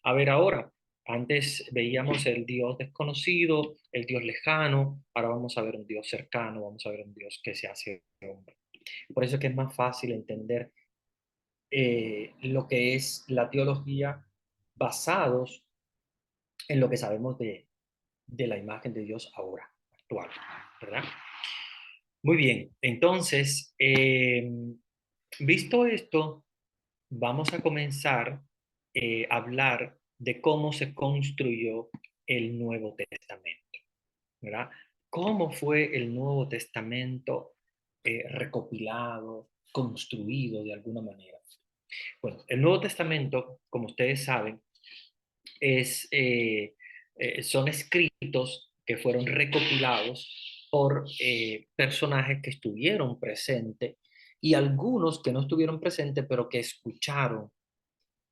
a ver ahora. Antes veíamos el Dios desconocido, el Dios lejano, ahora vamos a ver un Dios cercano, vamos a ver un Dios que se hace hombre. Por eso es que es más fácil entender lo que es la teología basados en lo que sabemos de la imagen de Dios ahora, actual, ¿verdad? Muy bien, entonces, visto esto, vamos a comenzar a hablar de cómo se construyó el Nuevo Testamento, ¿verdad? ¿Cómo fue el Nuevo Testamento recopilado, construido de alguna manera? Bueno, el Nuevo Testamento, como ustedes saben, son escritos que fueron recopilados por personajes que estuvieron presentes y algunos que no estuvieron presentes, pero que escucharon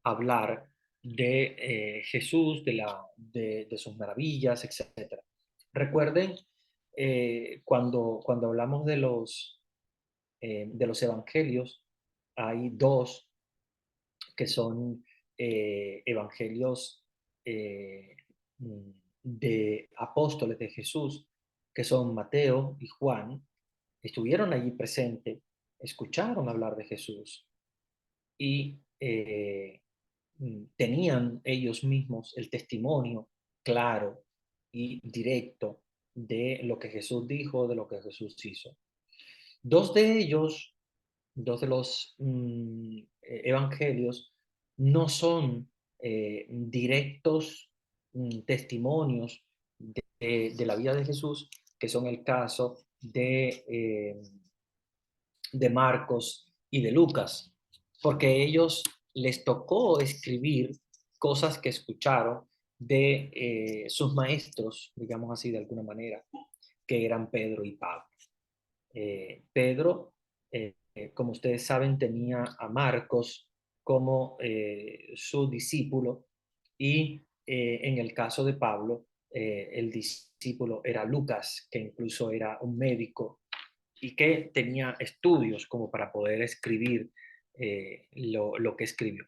hablar de Jesús, de sus maravillas, etcétera. Recuerden, cuando hablamos de los evangelios, hay dos que son evangelios eh, mm, de apóstoles de Jesús, que son Mateo y Juan, estuvieron allí presentes, escucharon hablar de Jesús y tenían ellos mismos el testimonio claro y directo de lo que Jesús dijo, de lo que Jesús hizo. Dos de ellos, dos de los evangelios, no son directos testimonios de la vida de Jesús, que son el caso de Marcos y de Lucas, porque ellos les tocó escribir cosas que escucharon de sus maestros, digamos así de alguna manera, que eran Pedro y Pablo. Pedro, como ustedes saben, tenía a Marcos como su discípulo y en el caso de Pablo, el discípulo era Lucas, que incluso era un médico y que tenía estudios como para poder escribir lo que escribió.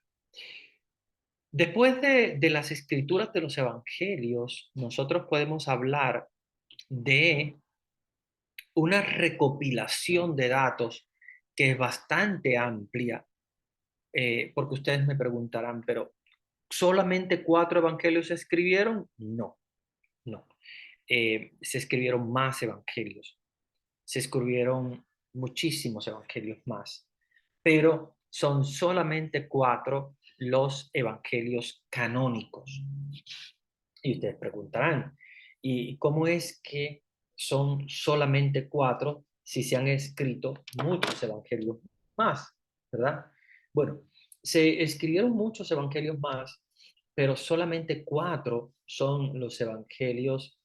Después de las escrituras de los evangelios, nosotros podemos hablar de una recopilación de datos que es bastante amplia, porque ustedes me preguntarán, pero ¿solamente 4 evangelios se escribieron? No, no. Se escribieron más evangelios, se escribieron muchísimos evangelios más, pero son solamente 4 los evangelios canónicos. Y ustedes preguntarán, ¿y cómo es que son solamente 4 si se han escrito muchos evangelios más, verdad? Bueno, se escribieron muchos evangelios más, pero solamente 4 son los evangelios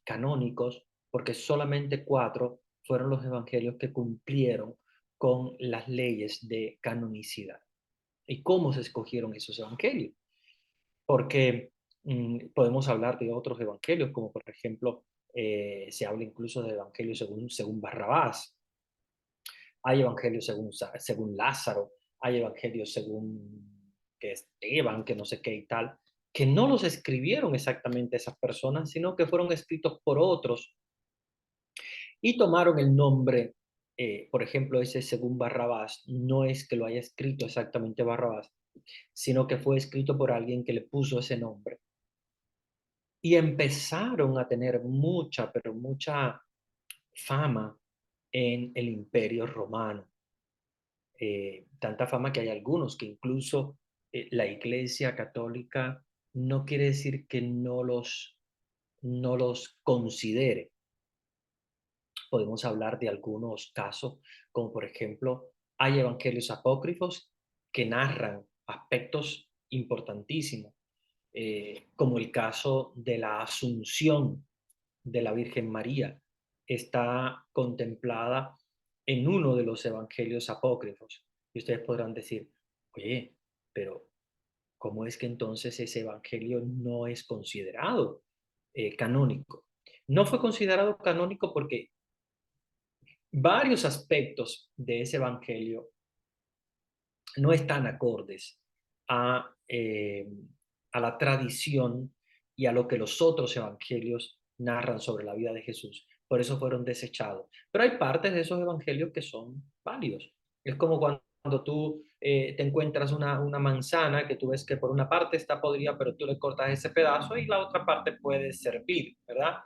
canónicos, porque solamente 4 fueron los evangelios que cumplieron con las leyes de canonicidad. ¿Y cómo se escogieron esos evangelios? Porque podemos hablar de otros evangelios, como por ejemplo, se habla incluso de evangelios según Barrabás, hay evangelios según Lázaro, hay evangelios según que Esteban, que no sé qué y tal, que no los escribieron exactamente esas personas, sino que fueron escritos por otros y tomaron el nombre, por ejemplo, ese según Barrabás, no es que lo haya escrito exactamente Barrabás, sino que fue escrito por alguien que le puso ese nombre y empezaron a tener mucha, pero mucha fama en el Imperio Romano. Tanta fama que hay algunos que incluso la Iglesia Católica no quiere decir que no los considere. Podemos hablar de algunos casos, como por ejemplo, hay evangelios apócrifos que narran aspectos importantísimos, como el caso de la Asunción de la Virgen María, está contemplada en uno de los evangelios apócrifos. Y ustedes podrán decir, oye, pero ¿cómo es que entonces ese evangelio no es considerado canónico? No fue considerado canónico porque varios aspectos de ese evangelio no están acordes a a la tradición y a lo que los otros evangelios narran sobre la vida de Jesús. Por eso fueron desechados. Pero hay partes de esos evangelios que son válidos. Es como cuando tú te encuentras una manzana que tú ves que por una parte está podrida, pero tú le cortas ese pedazo y la otra parte puede servir, ¿verdad?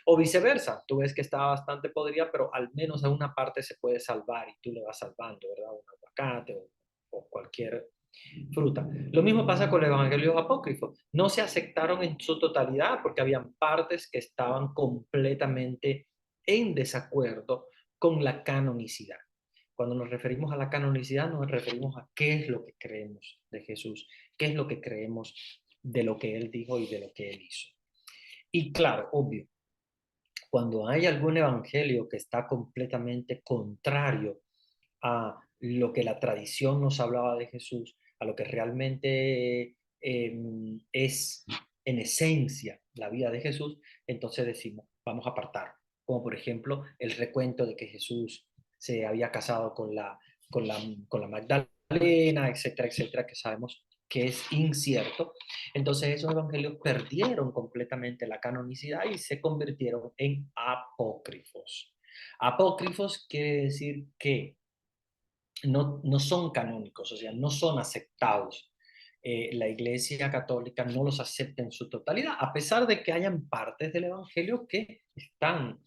O viceversa, tú ves que está bastante podrida, pero al menos a una parte se puede salvar y tú le vas salvando, ¿verdad? Un aguacate o cualquier fruta. Lo mismo pasa con los evangelios apócrifos. No se aceptaron en su totalidad porque habían partes que estaban completamente en desacuerdo con la canonicidad. Cuando nos referimos a la canonicidad, nos referimos a qué es lo que creemos de Jesús, qué es lo que creemos de lo que Él dijo y de lo que Él hizo. Y claro, obvio, cuando hay algún evangelio que está completamente contrario a lo que la tradición nos hablaba de Jesús, a lo que realmente es en esencia la vida de Jesús, entonces decimos, vamos a apartar. Como por ejemplo el recuento de que Jesús se había casado con la, con la Magdalena, etcétera, etcétera, que sabemos que es incierto. Entonces esos evangelios perdieron completamente la canonicidad y se convirtieron en apócrifos. Apócrifos quiere decir que no son canónicos, o sea, no son aceptados. La Iglesia Católica no los acepta en su totalidad, a pesar de que hayan partes del Evangelio que están,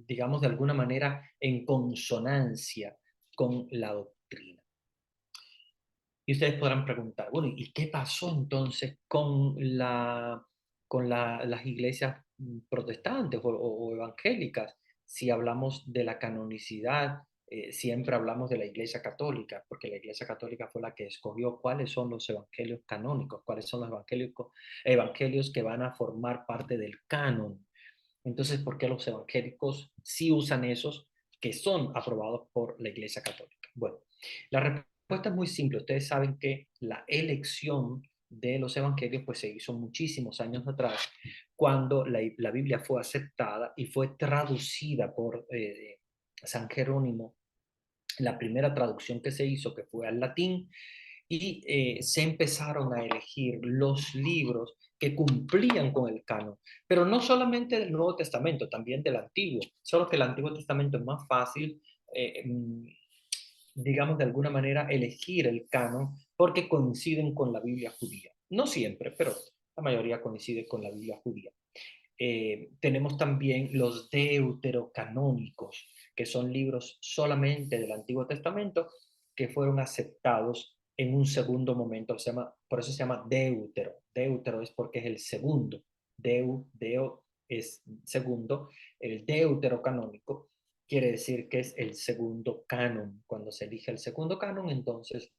digamos, de alguna manera en consonancia con la doctrina. Y ustedes podrán preguntar, bueno, ¿y qué pasó entonces con las iglesias protestantes o evangélicas? Si hablamos de la canonicidad, siempre hablamos de la iglesia católica, porque la iglesia católica fue la que escogió cuáles son los evangelios canónicos, cuáles son los evangelios que van a formar parte del canon. Entonces, ¿por qué los evangélicos sí usan esos que son aprobados por la iglesia católica? Bueno, la respuesta es muy simple. Ustedes saben que la elección de los evangelios pues se hizo muchísimos años atrás, cuando la Biblia fue aceptada y fue traducida por San Jerónimo, la primera traducción que se hizo, que fue al latín, y se empezaron a elegir los libros que cumplían con el canon, pero no solamente del Nuevo Testamento, también del Antiguo, solo que el Antiguo Testamento es más fácil, eh, mm, digamos de alguna manera, elegir el canon porque coinciden con la Biblia judía. No siempre, pero la mayoría coincide con la Biblia judía. Tenemos también los deuterocanónicos, que son libros solamente del Antiguo Testamento que fueron aceptados en un segundo momento. Por eso se llama deutero. Deutero es porque es el segundo. Deo es segundo. El deuterocanónico quiere decir que es el segundo canon. Cuando se elige el segundo canon, entonces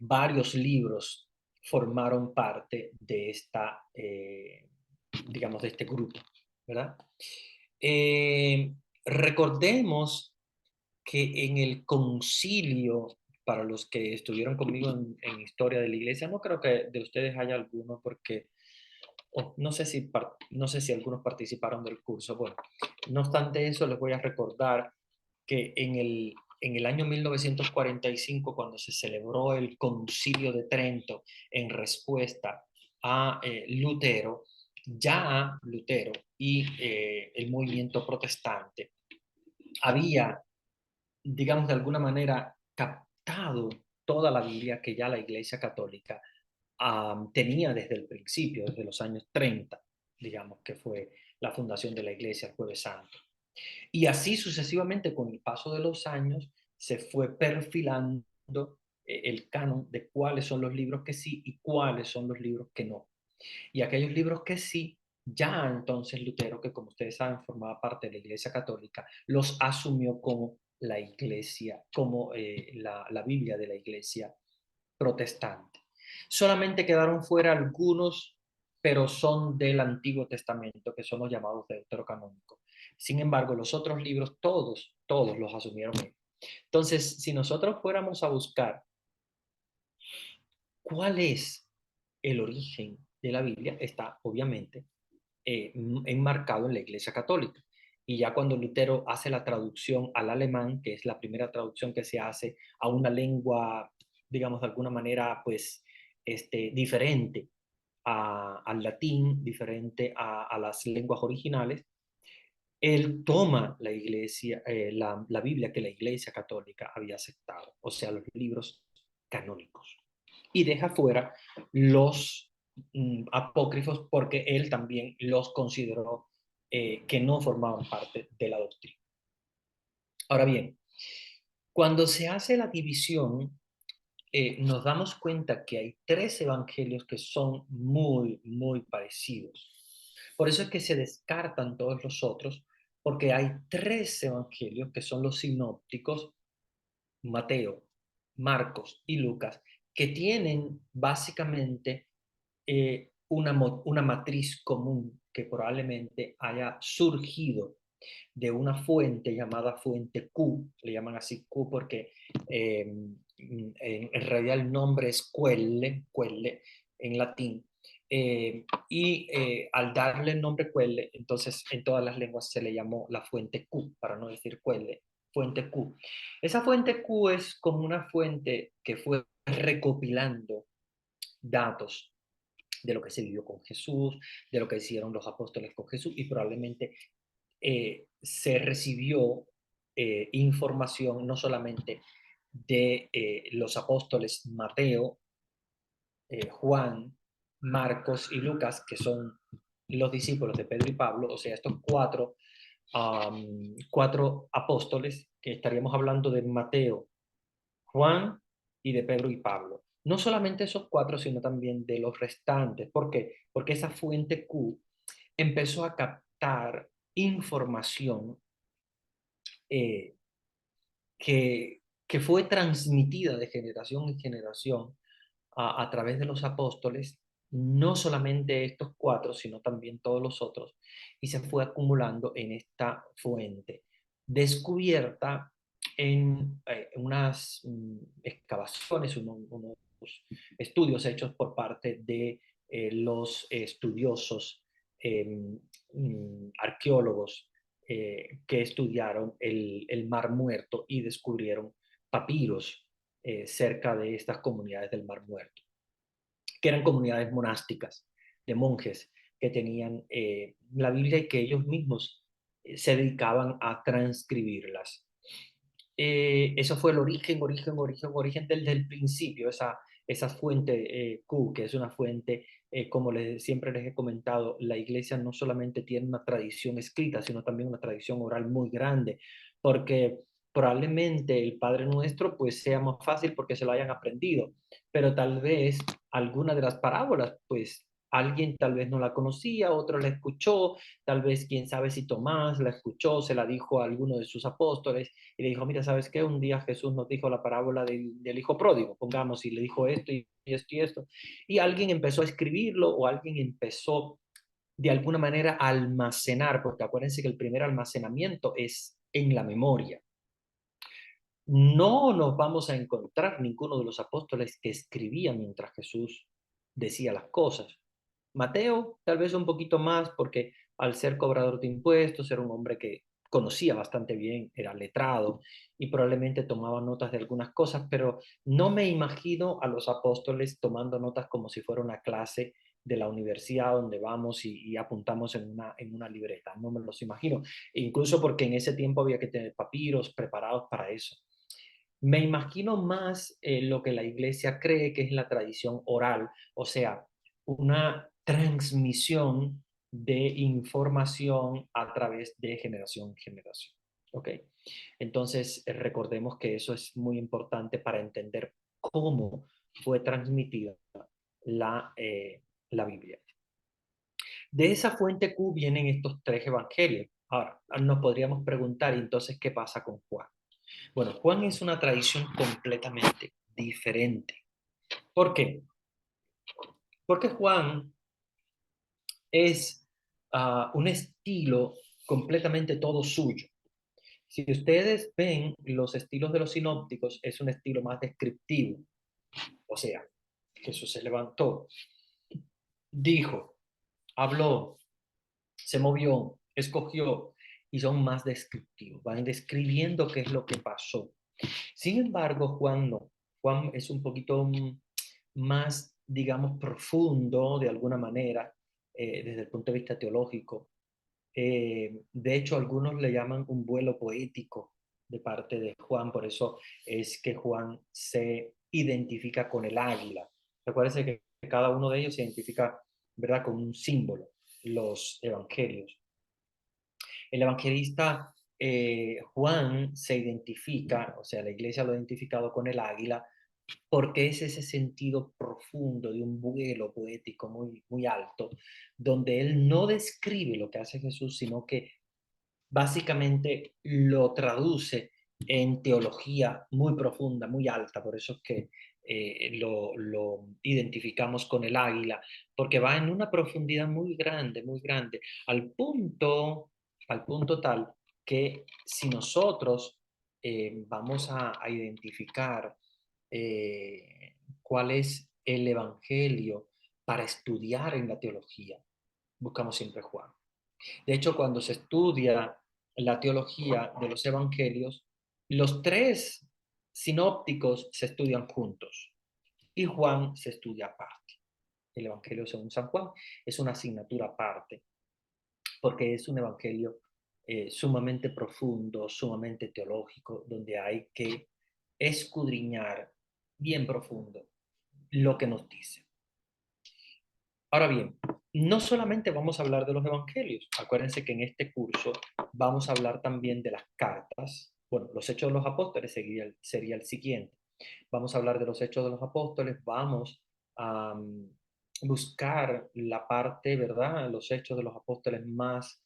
varios libros formaron parte de digamos, de este grupo, ¿verdad? Eh, Recordemos que en el concilio, para los que estuvieron conmigo en historia de la iglesia, no creo que de ustedes haya alguno porque no sé si algunos participaron del curso. Bueno, no obstante eso, les voy a recordar que en el año 1945, cuando se celebró el Concilio de Trento en respuesta a Lutero, ya Lutero y el movimiento protestante había, digamos, de alguna manera captado toda la Biblia que ya la Iglesia Católica tenía desde el principio, desde los años 30, digamos, que fue la fundación de la Iglesia el Jueves Santo. Y así sucesivamente, con el paso de los años, se fue perfilando el canon de cuáles son los libros que sí y cuáles son los libros que no. Y aquellos libros que sí, ya entonces Lutero, que como ustedes saben formaba parte de la Iglesia Católica, los asumió como la Iglesia, como la Biblia de la Iglesia protestante. Solamente quedaron fuera algunos, pero son del Antiguo Testamento, que son los llamados deuterocanónicos. Sin embargo, los otros libros, todos los asumieron ellos. Entonces, si nosotros fuéramos a buscar cuál es el origen de la Biblia, está obviamente enmarcado en la Iglesia Católica. Y ya cuando Lutero hace la traducción al alemán, que es la primera traducción que se hace a una lengua digamos, de alguna manera, pues, diferente al latín, diferente a las lenguas originales, él toma la iglesia, la Biblia que la iglesia católica había aceptado, o sea, los libros canónicos, y deja fuera los apócrifos porque él también los consideró que no formaban parte de la doctrina. Ahora bien, cuando se hace la división, nos damos cuenta que hay tres evangelios que son muy, muy parecidos. Por eso es que se descartan todos los otros, porque hay tres evangelios que son los sinópticos, Mateo, Marcos y Lucas, que tienen básicamente una matriz común que probablemente haya surgido de una fuente llamada fuente Q, le llaman así Q porque en realidad el nombre es Quelle, Quelle en latín, al darle el nombre Quelle, entonces en todas las lenguas se le llamó la fuente Q, para no decir Quelle, fuente Q. Esa fuente Q es como una fuente que fue recopilando datos de lo que se vivió con Jesús, de lo que hicieron los apóstoles con Jesús y probablemente se recibió información no solamente de los apóstoles Mateo, Juan, Marcos y Lucas, que son los discípulos de Pedro y Pablo, o sea, estos cuatro apóstoles, que estaríamos hablando de Mateo, Juan y de Pedro y Pablo. No solamente esos cuatro, sino también de los restantes. ¿Por qué? Porque esa fuente Q empezó a captar información eh, que fue transmitida de generación en generación a través de los apóstoles, no solamente estos cuatro, sino también todos los otros, y se fue acumulando en esta fuente, descubierta en unas excavaciones, unos estudios hechos por parte de los estudiosos arqueólogos que estudiaron el Mar Muerto y descubrieron papiros cerca de estas comunidades del Mar Muerto, que eran comunidades monásticas de monjes que tenían la Biblia y que ellos mismos se dedicaban a transcribirlas. Eso fue el origen desde el principio, esa fuente Q, que es una fuente, como siempre les he comentado, la iglesia no solamente tiene una tradición escrita, sino también una tradición oral muy grande, porque probablemente el Padre Nuestro pues sea más fácil porque se lo hayan aprendido, pero tal vez alguna de las parábolas pues alguien tal vez no la conocía, otro la escuchó, tal vez quién sabe si Tomás la escuchó, se la dijo a alguno de sus apóstoles y le dijo, mira, ¿sabes qué? Un día Jesús nos dijo la parábola del hijo pródigo, pongamos, y le dijo esto y esto y esto. Y alguien empezó a escribirlo o alguien empezó de alguna manera a almacenar, porque acuérdense que el primer almacenamiento es en la memoria. No nos vamos a encontrar ninguno de los apóstoles que escribía mientras Jesús decía las cosas. Mateo, tal vez un poquito más, porque al ser cobrador de impuestos, era un hombre que conocía bastante bien, era letrado y probablemente tomaba notas de algunas cosas, pero no me imagino a los apóstoles tomando notas como si fuera una clase de la universidad donde vamos y apuntamos en una libreta. No me los imagino, incluso porque en ese tiempo había que tener papiros preparados para eso. Me imagino más lo que la iglesia cree que es la tradición oral, o sea, una transmisión de información a través de generación en generación. ¿Ok? Entonces, recordemos que eso es muy importante para entender cómo fue transmitida la Biblia. De esa fuente Q vienen estos tres evangelios. Ahora, nos podríamos preguntar, entonces, ¿qué pasa con Juan? Bueno, Juan es una tradición completamente diferente. ¿Por qué? Porque Juan es un estilo completamente todo suyo. Si ustedes ven los estilos de los sinópticos, es un estilo más descriptivo. O sea, Jesús se levantó, dijo, habló, se movió, escogió, y son más descriptivos. Van describiendo qué es lo que pasó. Sin embargo, Juan no. Juan es un poquito más, digamos, profundo de alguna manera desde el punto de vista teológico. De hecho, algunos le llaman un vuelo poético de parte de Juan, por eso es que Juan se identifica con el águila. Recuérdense que cada uno de ellos se identifica, ¿verdad?, con un símbolo, los evangelios. El evangelista Juan se identifica, o sea, la iglesia lo ha identificado con el águila, porque es ese sentido profundo de un vuelo poético muy, muy alto, donde él no describe lo que hace Jesús, sino que básicamente lo traduce en teología muy profunda, muy alta, por eso es que lo identificamos con el águila, porque va en una profundidad muy grande, al punto tal que si nosotros vamos a identificar cuál es el evangelio para estudiar en la teología, buscamos siempre Juan. De hecho, cuando se estudia la teología de los evangelios, los tres sinópticos se estudian juntos y Juan se estudia aparte. El evangelio según San Juan es una asignatura aparte porque es un evangelio sumamente profundo, sumamente teológico, donde hay que escudriñar bien profundo lo que nos dice. Ahora bien, no solamente vamos a hablar de los evangelios, acuérdense que en este curso vamos a hablar también de las cartas. Bueno, los hechos de los apóstoles sería el siguiente. Vamos a hablar de los hechos de los apóstoles, vamos a buscar la parte, ¿verdad? Los hechos de los apóstoles más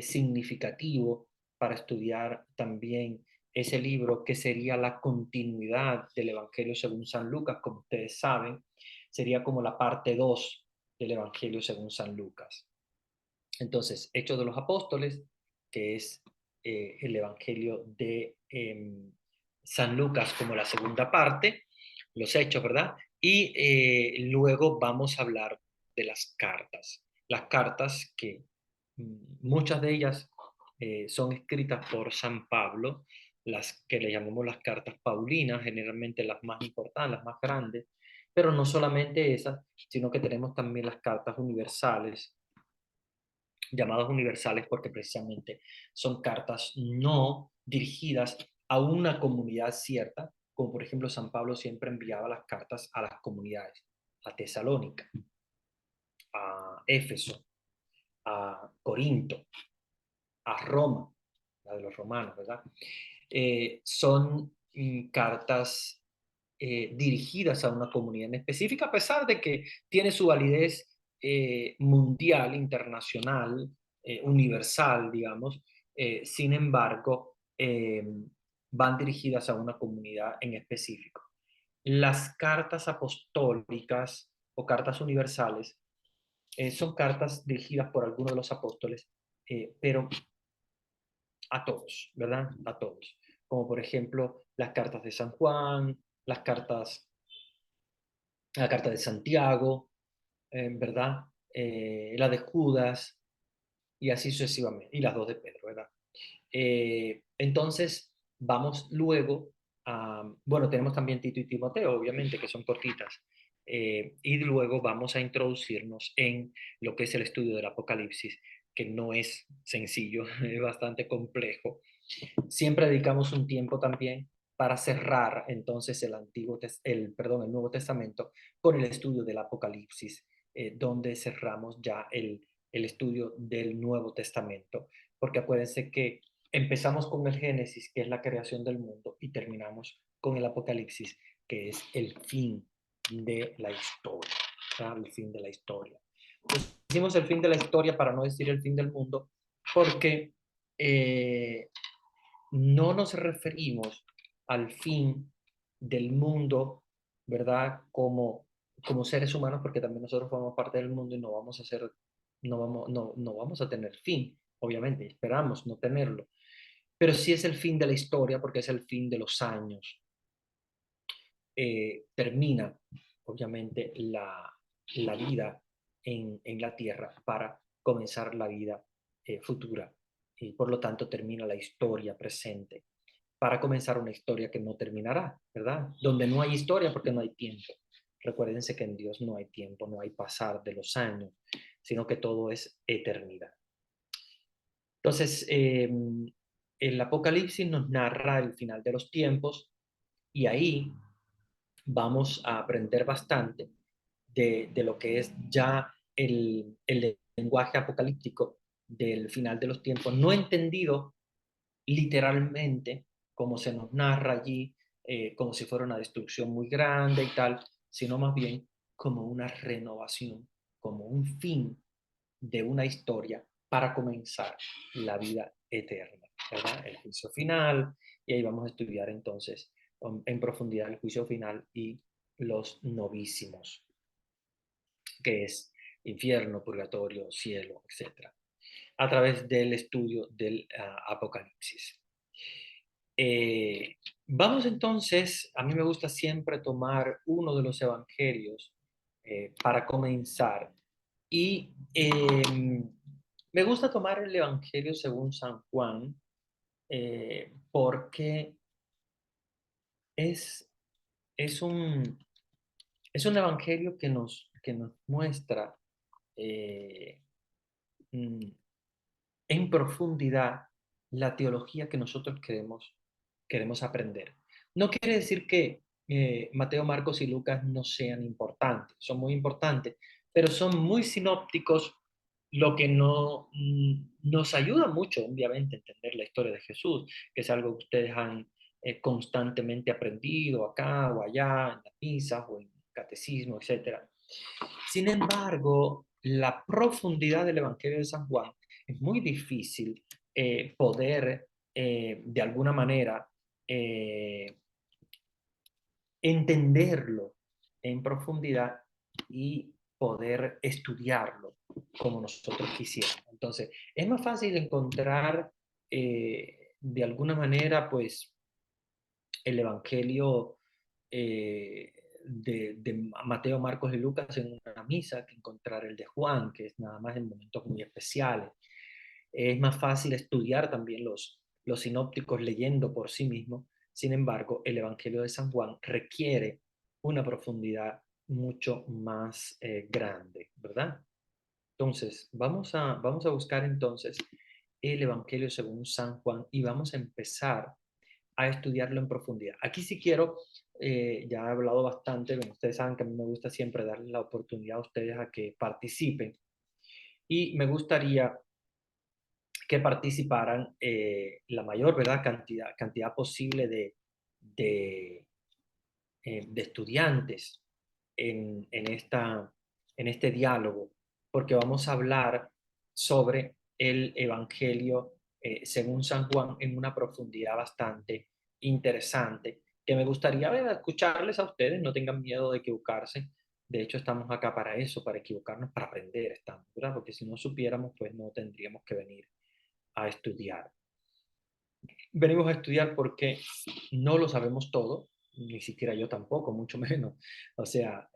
significativo para estudiar también ese libro que sería la continuidad del Evangelio según San Lucas, como ustedes saben, sería como la parte 2 del Evangelio según San Lucas. Entonces, Hechos de los Apóstoles, que es el Evangelio de San Lucas como la segunda parte, los Hechos, ¿verdad? Y luego vamos a hablar de las cartas. Las cartas que muchas de ellas son escritas por San Pablo, las que le llamamos las cartas paulinas, generalmente las más importantes, las más grandes, pero no solamente esas, sino que tenemos también las cartas universales, llamadas universales porque precisamente son cartas no dirigidas a una comunidad cierta, como por ejemplo San Pablo siempre enviaba las cartas a las comunidades, a Tesalónica, a Éfeso, a Corinto, a Roma, la de los romanos, ¿verdad? Son cartas dirigidas a una comunidad en específica, a pesar de que tiene su validez mundial, internacional, universal, digamos. Sin embargo, van dirigidas a una comunidad en específico. Las cartas apostólicas o cartas universales son cartas dirigidas por algunos de los apóstoles, pero a todos, ¿verdad? A todos. Como por ejemplo las cartas de San Juan, la carta de Santiago, ¿verdad? La de Judas y así sucesivamente, y las dos de Pedro, ¿verdad? Entonces, vamos luego a, bueno, tenemos también Tito y Timoteo, obviamente, que son cortitas, y luego vamos a introducirnos en lo que es el estudio del Apocalipsis, que no es sencillo, es bastante complejo. Siempre dedicamos un tiempo también para cerrar entonces el Nuevo Testamento con el estudio del Apocalipsis, donde cerramos ya el estudio del Nuevo Testamento, porque acuérdense que empezamos con el Génesis, que es la creación del mundo, y terminamos con el Apocalipsis, que es el fin de la historia, ¿verdad? El fin de la historia. Entonces, decimos el fin de la historia para no decir el fin del mundo, porque no nos referimos al fin del mundo, ¿verdad? Como seres humanos, porque también nosotros formamos parte del mundo y no vamos a ser, no vamos a tener fin, obviamente, esperamos no tenerlo, pero sí es el fin de la historia porque es el fin de los años. Termina, obviamente, la vida en la tierra para comenzar la vida futura y por lo tanto termina la historia presente. para comenzar una historia que no terminará, ¿verdad? Donde no hay historia porque no hay tiempo. Recuérdense que en Dios no hay tiempo, no hay pasar de los años, sino que todo es eternidad. Entonces, el Apocalipsis nos narra el final de los tiempos y ahí vamos a aprender bastante de lo que es ya el lenguaje apocalíptico del final de los tiempos, no entendido literalmente como se nos narra allí, como si fuera una destrucción muy grande y tal, sino más bien como una renovación, como un fin de una historia para comenzar la vida eterna, ¿verdad? El juicio final, y ahí vamos a estudiar entonces en profundidad el juicio final y los novísimos, que es infierno, purgatorio, cielo, etcétera, a través del estudio del Apocalipsis. Vamos entonces, a mí me gusta siempre tomar uno de los evangelios para comenzar y me gusta tomar el evangelio según San Juan porque es, es, un, es un evangelio que nos muestra eh, mm, en profundidad la teología que nosotros queremos aprender. No quiere decir que Mateo, Marcos y Lucas no sean importantes, son muy importantes, pero son muy sinópticos, lo que no nos ayuda mucho, obviamente, a entender la historia de Jesús, que es algo que ustedes han constantemente aprendido acá o allá, en las misas o en el catecismo, etc. Sin embargo, la profundidad del Evangelio de San Juan es muy difícil poder, de alguna manera, eh, entenderlo en profundidad y poder estudiarlo como nosotros quisiéramos. Entonces, es más fácil encontrar de alguna manera, pues, el Evangelio de Mateo, Marcos y Lucas en una misa que encontrar el de Juan, que es nada más en momentos muy especiales. Es más fácil estudiar también los sinópticos leyendo por sí mismo. Sin embargo, el Evangelio de San Juan requiere una profundidad mucho más grande, ¿verdad? Entonces, vamos a buscar entonces el Evangelio según San Juan y vamos a empezar a estudiarlo en profundidad. Aquí sí quiero, ya he hablado bastante, como ustedes saben que a mí me gusta siempre darles la oportunidad a ustedes a que participen y me gustaría que participaran la mayor, ¿verdad?, cantidad posible de, de estudiantes en este diálogo, porque vamos a hablar sobre el Evangelio según San Juan en una profundidad bastante interesante, que me gustaría ver, escucharles a ustedes, no tengan miedo de equivocarse. De hecho, estamos acá para eso, para equivocarnos, para aprender, estamos, ¿verdad? Porque si no supiéramos, pues no tendríamos que venir a estudiar. Venimos a estudiar porque no lo sabemos todo, ni siquiera yo tampoco, mucho menos. O sea,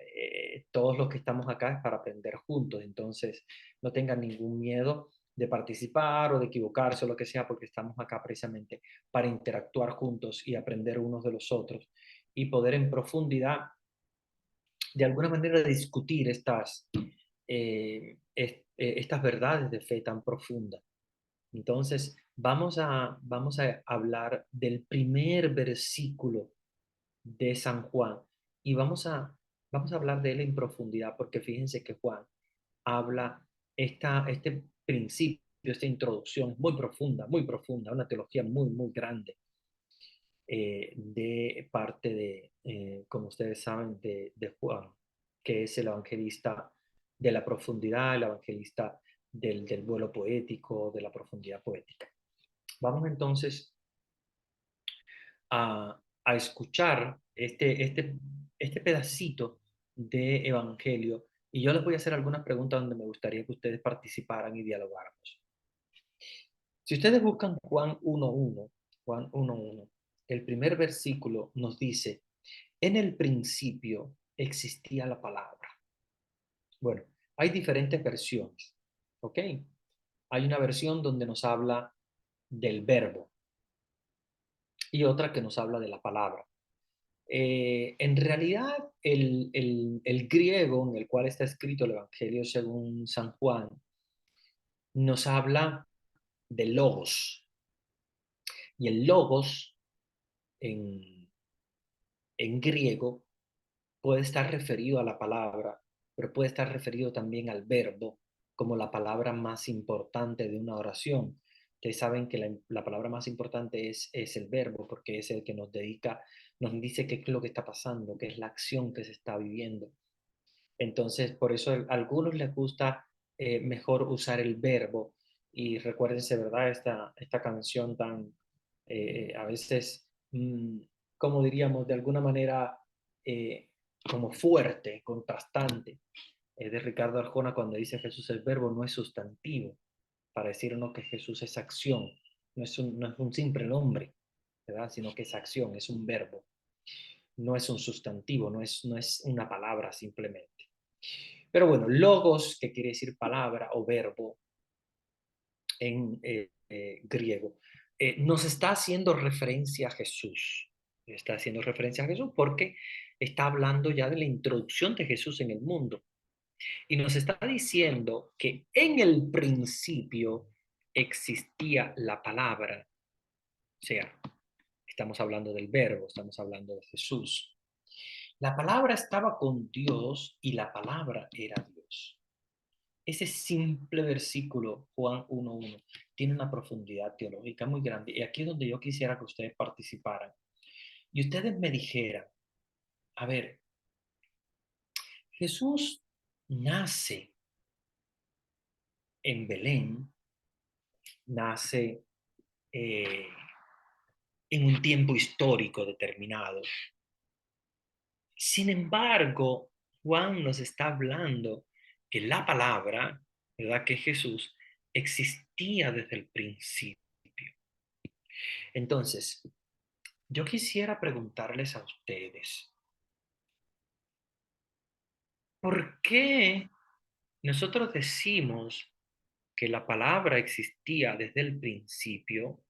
todos los que estamos acá es para aprender juntos, entonces no tengan ningún miedo de participar o de equivocarse o lo que sea, porque estamos acá precisamente para interactuar juntos y aprender unos de los otros y poder en profundidad, de alguna manera, discutir estas verdades de fe tan profundas. Entonces, vamos a hablar del primer versículo de San Juan y vamos a hablar de él en profundidad, porque fíjense que Juan habla este principio, esta introducción muy profunda, una teología muy, muy grande de parte como ustedes saben, de Juan, que es el evangelista de la profundidad, el evangelista del vuelo poético, de la profundidad poética. Vamos entonces a escuchar este pedacito de Evangelio y yo les voy a hacer algunas preguntas donde me gustaría que ustedes participaran y dialogáramos. Si ustedes buscan Juan 1.1, el primer versículo nos dice, en el principio existía la palabra. Bueno, hay diferentes versiones, ¿ok? Hay una versión donde nos habla del verbo, y otra que nos habla de la palabra. En realidad, el griego en el cual está escrito el Evangelio según San Juan nos habla de logos. Y el logos en, en griego puede estar referido a la palabra, pero puede estar referido también al verbo como la palabra más importante de una oración. Ustedes saben que la palabra más importante es el verbo, porque es el que nos dedica, nos dice qué es lo que está pasando, qué es la acción que se está viviendo. Entonces, por eso a algunos les gusta mejor usar el verbo. Y recuérdense, ¿verdad? Esta canción tan, a veces, como diríamos, de alguna manera, como fuerte, contrastante, de Ricardo Arjona cuando dice Jesús es verbo, no es sustantivo, para decirnos que Jesús es acción, no es un simple nombre, ¿verdad? Sino que es acción, es un verbo, no es un sustantivo, no es una palabra simplemente. Pero bueno, logos, que quiere decir palabra o verbo en griego, nos está haciendo referencia a Jesús. Está haciendo referencia a Jesús porque está hablando ya de la introducción de Jesús en el mundo. Y nos está diciendo que en el principio existía la palabra. O sea, estamos hablando del verbo, estamos hablando de Jesús. La palabra estaba con Dios y la palabra era Dios. Ese simple versículo, Juan 1:1, tiene una profundidad teológica muy grande. Y aquí es donde yo quisiera que ustedes participaran. Y ustedes me dijeran, a ver, Jesús nace en Belén, nace eh, en un tiempo histórico determinado. Sin embargo, Juan nos está hablando que la palabra, ¿verdad? Que Jesús existía desde el principio. Entonces, yo quisiera preguntarles a ustedes, ¿por qué nosotros decimos que la palabra existía desde el principio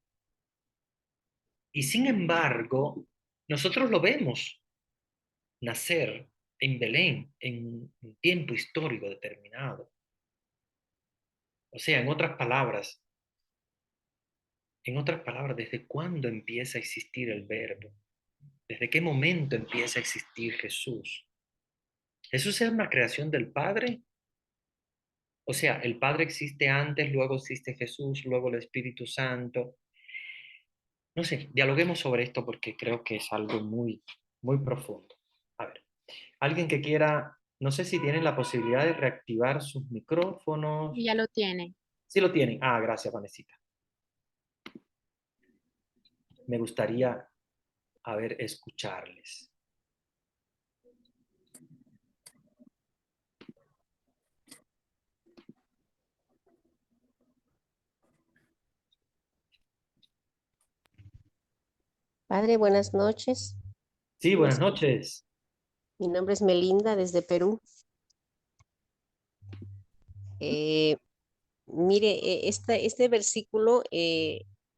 y sin embargo nosotros lo vemos nacer en Belén en un tiempo histórico determinado? O sea, en otras palabras, ¿desde cuándo empieza a existir el verbo? ¿Desde qué momento empieza a existir Jesús? ¿Jesús es una creación del Padre? O sea, el Padre existe antes, luego existe Jesús, luego el Espíritu Santo. No sé, dialoguemos sobre esto porque creo que es algo muy, muy profundo. A ver, alguien que quiera, no sé si tienen la posibilidad de reactivar sus micrófonos. Ya lo tiene. Sí lo tienen. Ah, gracias, Vanesita. Me gustaría, a ver, escucharles. Padre, buenas noches. Sí, ¿Sí me buenas escucha? noches. Mi nombre es Melinda desde Perú. Eh, Mire, este versículo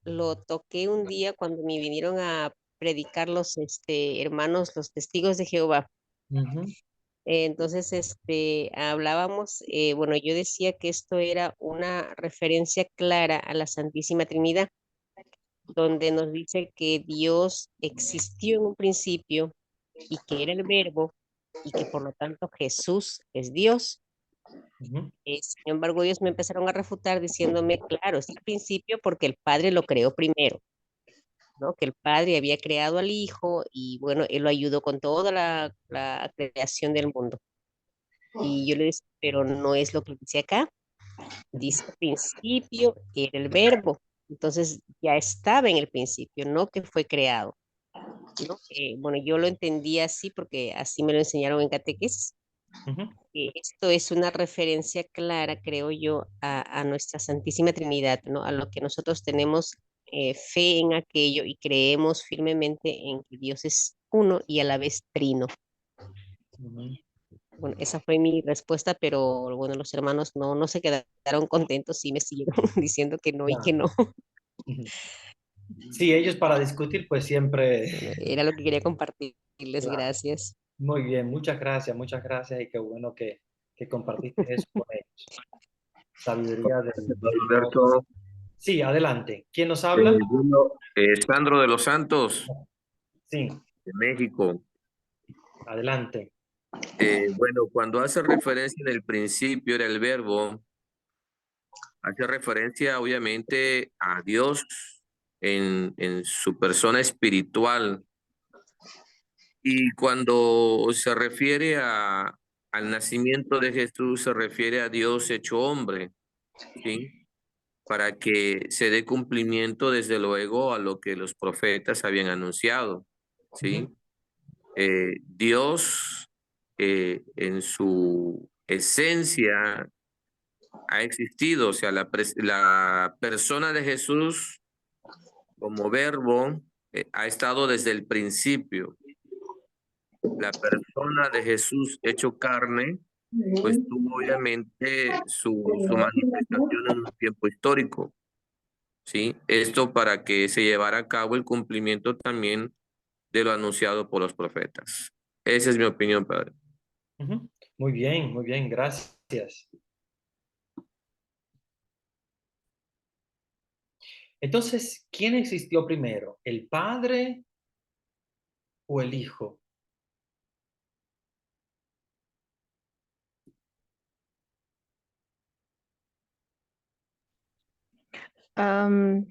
lo toqué un día cuando me vinieron a predicar los hermanos, los testigos de Jehová. Ujú, Entonces, hablábamos, bueno, yo decía que esto era una referencia clara a la Santísima Trinidad, donde nos dice que Dios existió en un principio y que era el Verbo y que por lo tanto Jesús es Dios. ujú, Sin embargo, ellos me empezaron a refutar diciéndome, claro, es al principio porque el Padre lo creó primero, ¿no? Que el Padre había creado al Hijo y bueno, Él lo ayudó con toda la creación del mundo. Y yo le decía, pero no es lo que dice acá. Dice al principio era el Verbo. Entonces ya estaba en el principio, no que fue creado, ¿no? Bueno, yo lo entendí así porque así me lo enseñaron en catequesis. ujú, Esto es una referencia clara, creo yo, a nuestra Santísima Trinidad, ¿no? A lo que nosotros tenemos fe en aquello y creemos firmemente en que Dios es uno y a la vez trino. ujú. Bueno, esa fue mi respuesta, pero bueno, los hermanos no se quedaron contentos y me siguieron diciendo que no y que Ya. no. Ujú. Sí, ellos para discutir, pues siempre. Bueno, era lo que quería compartirles, Claro. gracias. Muy bien, muchas gracias y qué bueno que compartiste eso con ellos. Sabiduría del Dios. Alberto, Sí, adelante. ¿Quién nos habla? bueno, Sandro de los Santos, Sí, de México. adelante. Bueno, cuando hace referencia en el principio era el verbo, hace referencia obviamente a Dios en su persona espiritual. Y cuando se refiere al nacimiento de Jesús, se refiere a Dios hecho hombre, ¿sí? Para que se dé cumplimiento desde luego a lo que los profetas habían anunciado, Ujú, ¿sí? Dios en su esencia ha existido, o sea, la persona de Jesús como verbo ha estado desde el principio. La persona de Jesús hecho carne, pues tuvo obviamente su manifestación en un tiempo histórico, ¿sí? Esto para que se llevara a cabo el cumplimiento también de lo anunciado por los profetas. Esa es mi opinión, padre. ujú. Muy bien, gracias. Entonces, ¿quién existió primero? ¿El Padre o el Hijo? Am,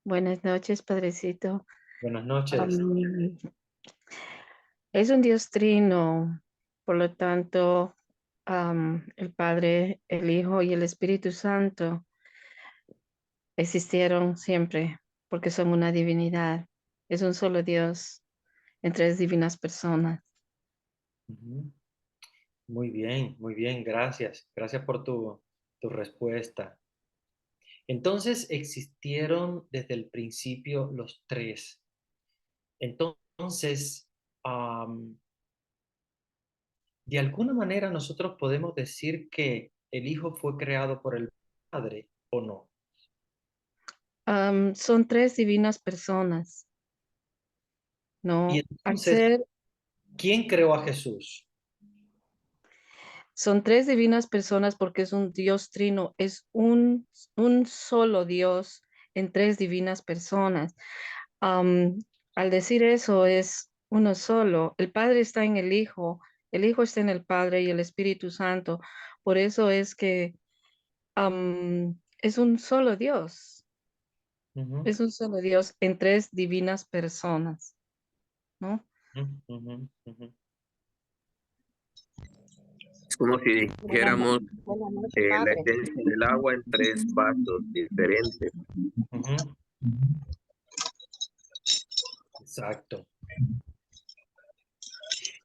Buenas noches, Padrecito. Buenas noches. Am, es un Dios trino, por lo tanto, el Padre, el Hijo y el Espíritu Santo existieron siempre porque son una divinidad. Es un solo Dios en tres divinas personas. Ujú. Muy bien, gracias. Gracias por tu respuesta. Entonces, existieron desde el principio los tres. Entonces, am, de alguna manera nosotros podemos decir que el Hijo fue creado por el Padre o no. Son tres divinas personas, Y ¿no? Al entonces, ser ¿quién creó a Jesús? Son tres divinas personas porque es un Dios trino, es un solo Dios en tres divinas personas. Am, Al decir eso es uno solo. El Padre está en el Hijo está en el Padre y el Espíritu Santo. Por eso es que es un solo Dios, Ujú, es un solo Dios en tres divinas personas, ¿no? ujú, ujú, ujú. Es como si dijéramos Buenas noches, la padre. esencia del agua en tres vasos diferentes. Ujú, exacto.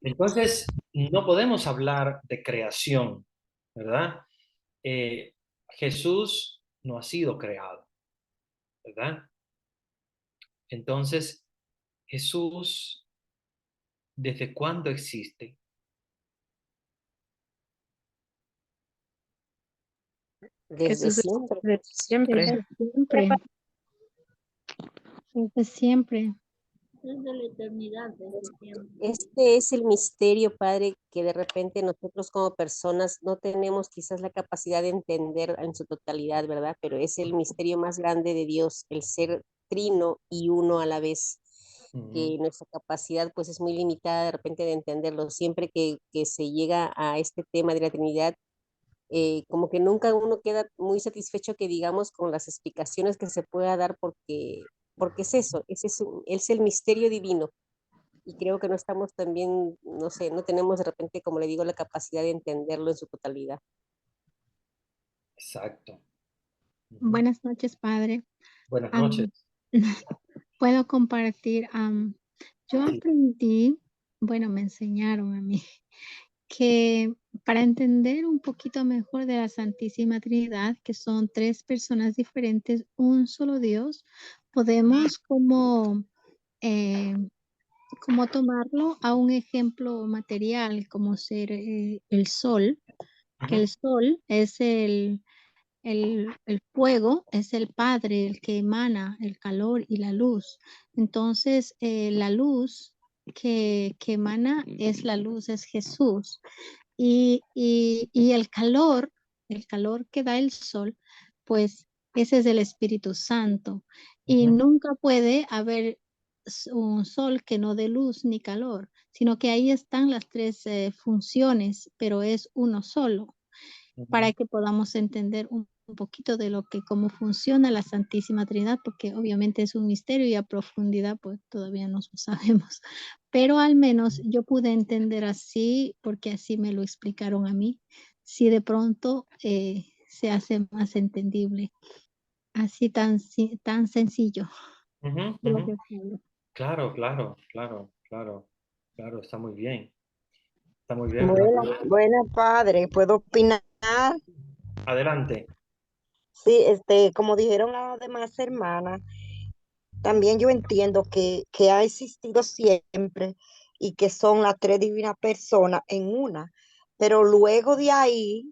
Entonces, no podemos hablar de creación, ¿verdad? Jesús no ha sido creado, ¿verdad? Entonces, Jesús, ¿desde cuándo existe? Desde Jesús es siempre. de siempre. Desde siempre, desde siempre. Desde la eternidad, desde siempre. Este es el misterio, Padre, que de repente nosotros como personas no tenemos quizás la capacidad de entender en su totalidad, ¿verdad? Pero es el misterio más grande de Dios, el ser trino y uno a la vez, Ujú, que nuestra capacidad pues es muy limitada de repente de entenderlo. Siempre que se llega a este tema de la Trinidad, como que nunca uno queda muy satisfecho que digamos con las explicaciones que se pueda dar porque es eso, es el misterio divino y creo que no estamos también, no sé, no tenemos de repente, como le digo, la capacidad de entenderlo en su totalidad. exacto. Ujú. Buenas noches, padre. Buenas Am, noches. Puedo compartir. Yo Sí. aprendí, bueno, me enseñaron a mí que para entender un poquito mejor de la Santísima Trinidad, que son tres personas diferentes, un solo Dios, podemos eh, como tomarlo a un ejemplo material, como ser el sol, que el Ujú, sol es el fuego es el Padre el que emana el calor y la luz. Entonces, la luz que emana es la luz, es Jesús. Y el calor que da el sol, pues ese es el Espíritu Santo. Y Ujú. nunca puede haber un sol que no dé luz ni calor, sino que ahí están las tres funciones, pero es uno solo, para Ujú. que podamos entender un poquito de lo que, cómo funciona la Santísima Trinidad, porque obviamente es un misterio y a profundidad pues todavía no lo sabemos, pero al menos yo pude entender así, porque así me lo explicaron a mí, si de pronto se hace más entendible, así tan sencillo. Ujú, ujú. Gracias, Pablo. Claro, claro, claro, claro, claro, está muy bien. Está muy bien, Buena, Flavio. buena padre, ¿puedo opinar? Adelante. Sí, como dijeron las demás hermanas, también yo entiendo que ha existido siempre y que son las tres divinas personas en una, pero luego de ahí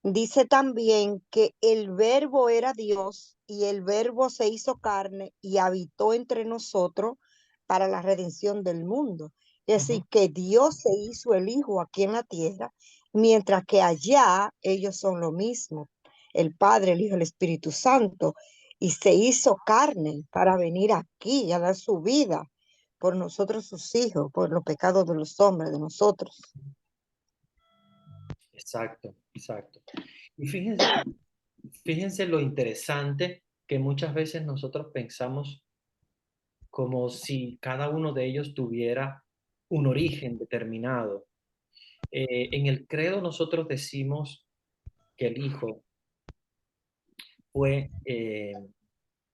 dice también que el verbo era Dios y el verbo se hizo carne y habitó entre nosotros para la redención del mundo. Es decir, Ujú. que Dios se hizo el Hijo aquí en la tierra, mientras que allá ellos son lo mismo, el Padre, el Hijo, el Espíritu Santo, y se hizo carne para venir aquí y a dar su vida por nosotros sus hijos, por los pecados de los hombres, de nosotros. Exacto, exacto. Y fíjense lo interesante que muchas veces nosotros pensamos como si cada uno de ellos tuviera un origen determinado. En el credo nosotros decimos que el Hijo fue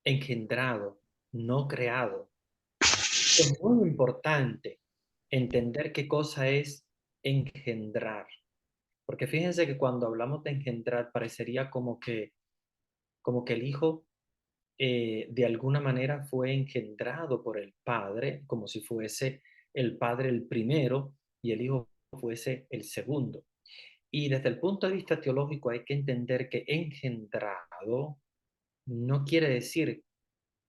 engendrado, no creado. Es muy importante entender qué cosa es engendrar, porque fíjense que cuando hablamos de engendrar parecería como que el Hijo de alguna manera fue engendrado por el Padre, como si fuese el Padre el primero y el Hijo fuese el segundo. Y desde el punto de vista teológico hay que entender que engendrado no quiere decir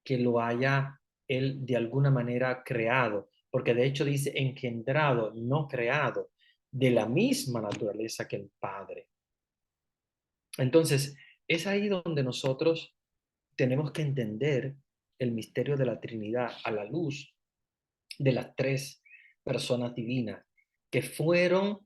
que lo haya él de alguna manera creado, porque de hecho dice engendrado, no creado, de la misma naturaleza que el Padre. Entonces, es ahí donde nosotros tenemos que entender el misterio de la Trinidad a la luz de las tres personas divinas que fueron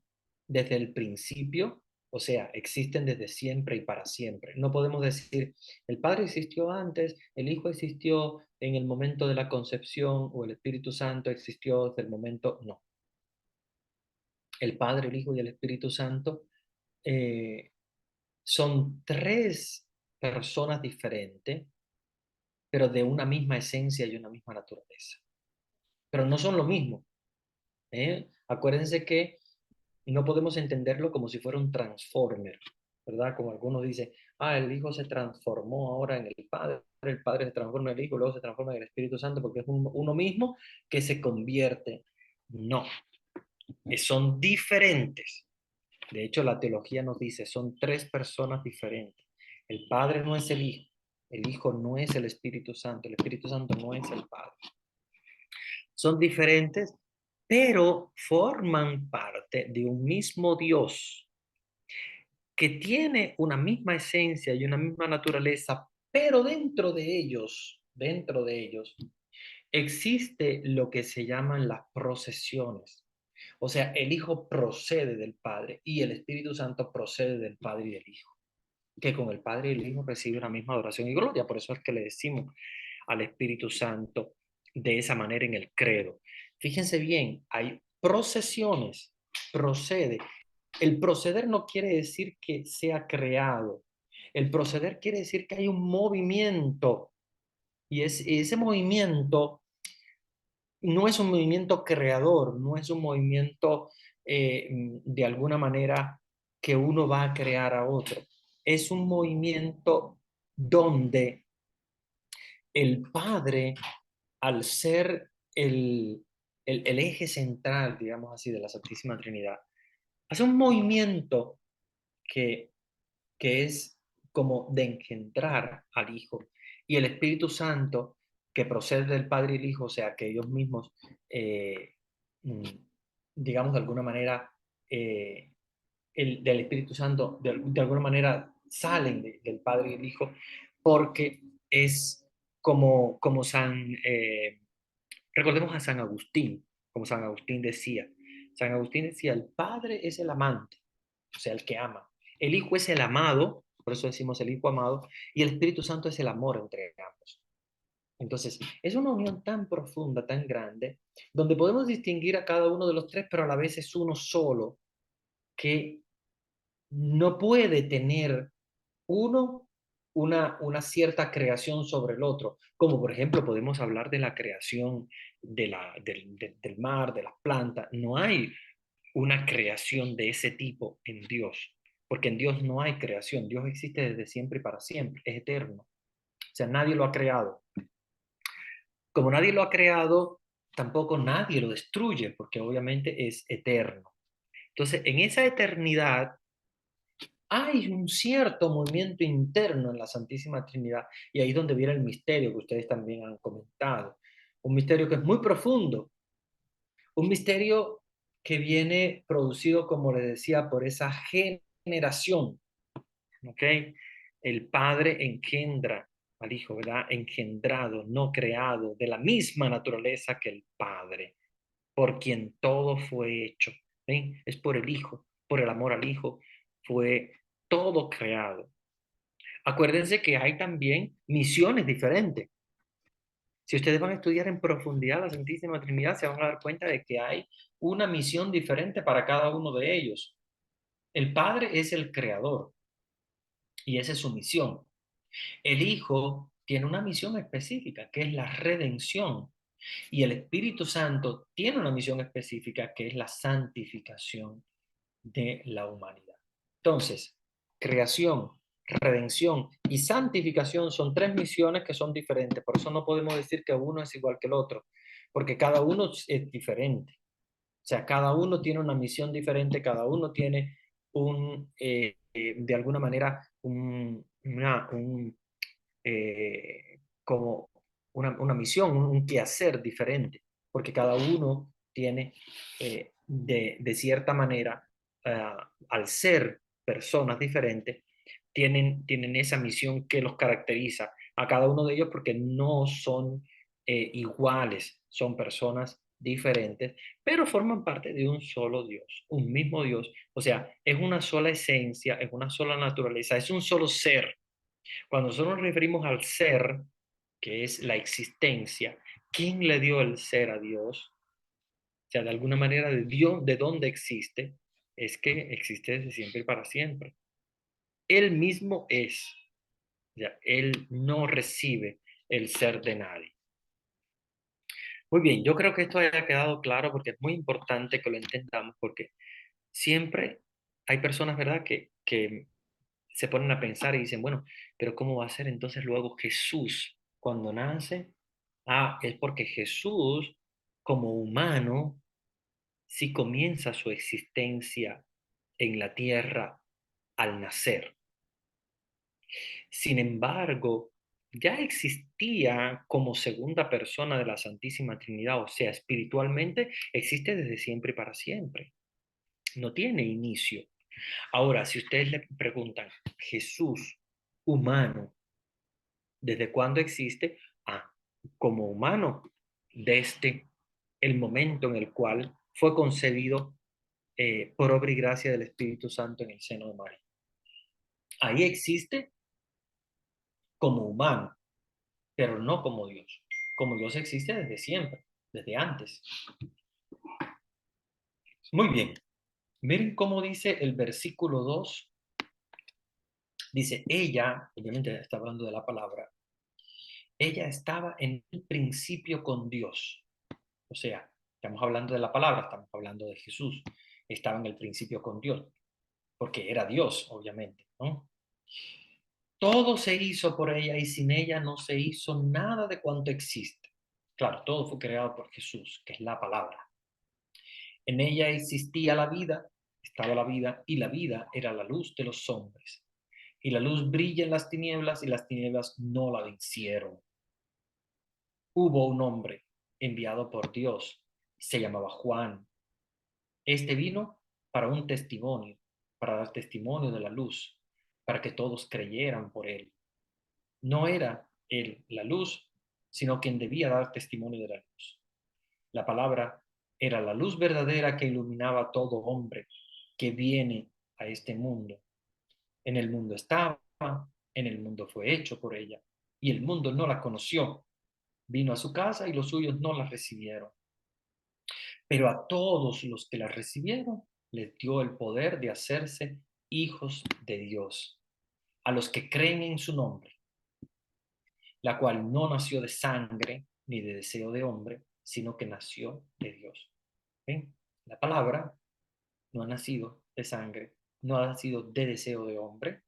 desde el principio, o sea, existen desde siempre y para siempre. No podemos decir, el Padre existió antes, el Hijo existió en el momento de la concepción o el Espíritu Santo existió desde el momento, no. El Padre, el Hijo y el Espíritu Santo eh, son tres personas diferentes, pero de una misma esencia y una misma naturaleza. Pero no son lo mismo. Acuérdense que no podemos entenderlo como si fuera un transformer, ¿verdad? Como algunos dicen, el Hijo se transformó ahora en el Padre se transforma en el Hijo, luego se transforma en el Espíritu Santo, porque es uno mismo que se convierte. No, son diferentes. De hecho, la teología nos dice, son tres personas diferentes. El Padre no es el Hijo no es el Espíritu Santo, el Espíritu Santo no es el Padre. Son diferentes, pero forman parte de un mismo Dios que tiene una misma esencia y una misma naturaleza, pero dentro de ellos, existe lo que se llaman las procesiones. O sea, el Hijo procede del Padre y el Espíritu Santo procede del Padre y del Hijo, que con el Padre y el Hijo reciben la misma adoración y gloria. Por eso es que le decimos al Espíritu Santo de esa manera en el credo. Fíjense bien, hay procesiones, procede. El proceder no quiere decir que sea creado. El proceder quiere decir que hay un movimiento y ese movimiento no es un movimiento creador, no es un movimiento de alguna manera que uno va a crear a otro. Es un movimiento donde el Padre, al ser el eje central, digamos así, de la Santísima Trinidad, hace un movimiento que, que es como de engendrar al Hijo. Y el Espíritu Santo, que procede del Padre y el Hijo, o sea, que ellos mismos, mm, digamos, de alguna manera, del Espíritu Santo, de alguna manera, salen del Padre y el Hijo, porque es como recordemos a San Agustín, como San Agustín decía. San Agustín decía, el Padre es el amante, o sea, el que ama. El Hijo es el amado, por eso decimos el Hijo amado, y el Espíritu Santo es el amor entre ambos. Entonces, es una unión tan profunda, tan grande, donde podemos distinguir a cada uno de los tres, pero a la vez es uno solo, que no puede tener uno una cierta creación sobre el otro, como por ejemplo podemos hablar de la creación del mar, de las plantas. No hay una creación de ese tipo en Dios, porque en Dios no hay creación. Dios existe desde siempre y para siempre, es eterno. O sea, nadie lo ha creado. Como nadie lo ha creado, tampoco nadie lo destruye, porque obviamente es eterno. Entonces, en esa eternidad hay un cierto movimiento interno en la Santísima Trinidad, y ahí es donde viene el misterio que ustedes también han comentado. Un misterio que es muy profundo, un misterio que viene producido, como les decía, por esa generación, ¿ok? El Padre engendra al Hijo, ¿verdad? Engendrado, no creado, de la misma naturaleza que el Padre, por quien todo fue hecho. ¿Ven? Es por el Hijo, por el amor al Hijo, fue todo creado. Acuérdense que hay también misiones diferentes. Si ustedes van a estudiar en profundidad la Santísima Trinidad, se van a dar cuenta de que hay una misión diferente para cada uno de ellos. El Padre es el creador y esa es su misión. El Hijo tiene una misión específica, que es la redención. Y el Espíritu Santo tiene una misión específica, que es la santificación de la humanidad. Entonces, creación, redención y santificación son tres misiones que son diferentes. Por eso no podemos decir que uno es igual que el otro, porque cada uno es diferente. O sea, cada uno tiene una misión diferente, cada uno tiene de alguna manera, como una misión, un quehacer diferente, porque cada uno tiene, de cierta manera, al ser personas diferentes, tienen esa misión que los caracteriza a cada uno de ellos, porque no son iguales, son personas diferentes, pero forman parte de un solo Dios, un mismo Dios. O sea, es una sola esencia, es una sola naturaleza, es un solo ser. Cuando nosotros nos referimos al ser, que es la existencia, ¿quién le dio el ser a Dios? O sea, de alguna manera, de Dios, ¿de dónde existe? Es que existe desde siempre y para siempre. Él mismo es. O sea, él no recibe el ser de nadie. Muy bien, yo creo que esto haya quedado claro porque es muy importante que lo entendamos, porque siempre hay personas, ¿verdad?, que se ponen a pensar y dicen, bueno, pero ¿cómo va a ser entonces luego Jesús cuando nace? Ah, es porque Jesús, como humano, sí comienza su existencia en la tierra al nacer. Sin embargo, ya existía como segunda persona de la Santísima Trinidad, o sea, espiritualmente existe desde siempre y para siempre. No tiene inicio. Ahora, si ustedes le preguntan, Jesús, humano, ¿desde cuándo existe? Ah, como humano, desde el momento en el cual fue concebido por obra y gracia del Espíritu Santo en el seno de María. Ahí existe como humano, pero no como Dios. Como Dios existe desde siempre, desde antes. Muy bien. Miren cómo dice el versículo 2. Dice, ella, obviamente está hablando de la palabra, ella estaba en el principio con Dios. O sea, estamos hablando de la palabra, estamos hablando de Jesús. Estaba en el principio con Dios, porque era Dios, obviamente, ¿no? Todo se hizo por ella y sin ella no se hizo nada de cuanto existe. Claro, todo fue creado por Jesús, que es la palabra. En ella existía la vida, estaba la vida, y la vida era la luz de los hombres. Y la luz brilla en las tinieblas y las tinieblas no la vencieron. Hubo un hombre enviado por Dios, se llamaba Juan. Este vino para un testimonio, para dar testimonio de la luz, para que todos creyeran por él. No era él la luz, sino quien debía dar testimonio de la luz. La palabra era la luz verdadera que iluminaba a todo hombre que viene a este mundo. En el mundo estaba, en el mundo fue hecho por ella, y el mundo no la conoció. Vino a su casa y los suyos no la recibieron. Pero a todos los que la recibieron, les dio el poder de hacerse hijos de Dios, a los que creen en su nombre, la cual no nació de sangre ni de deseo de hombre, sino que nació de Dios. ¿Ven? La palabra no ha nacido de sangre, no ha nacido de deseo de hombre,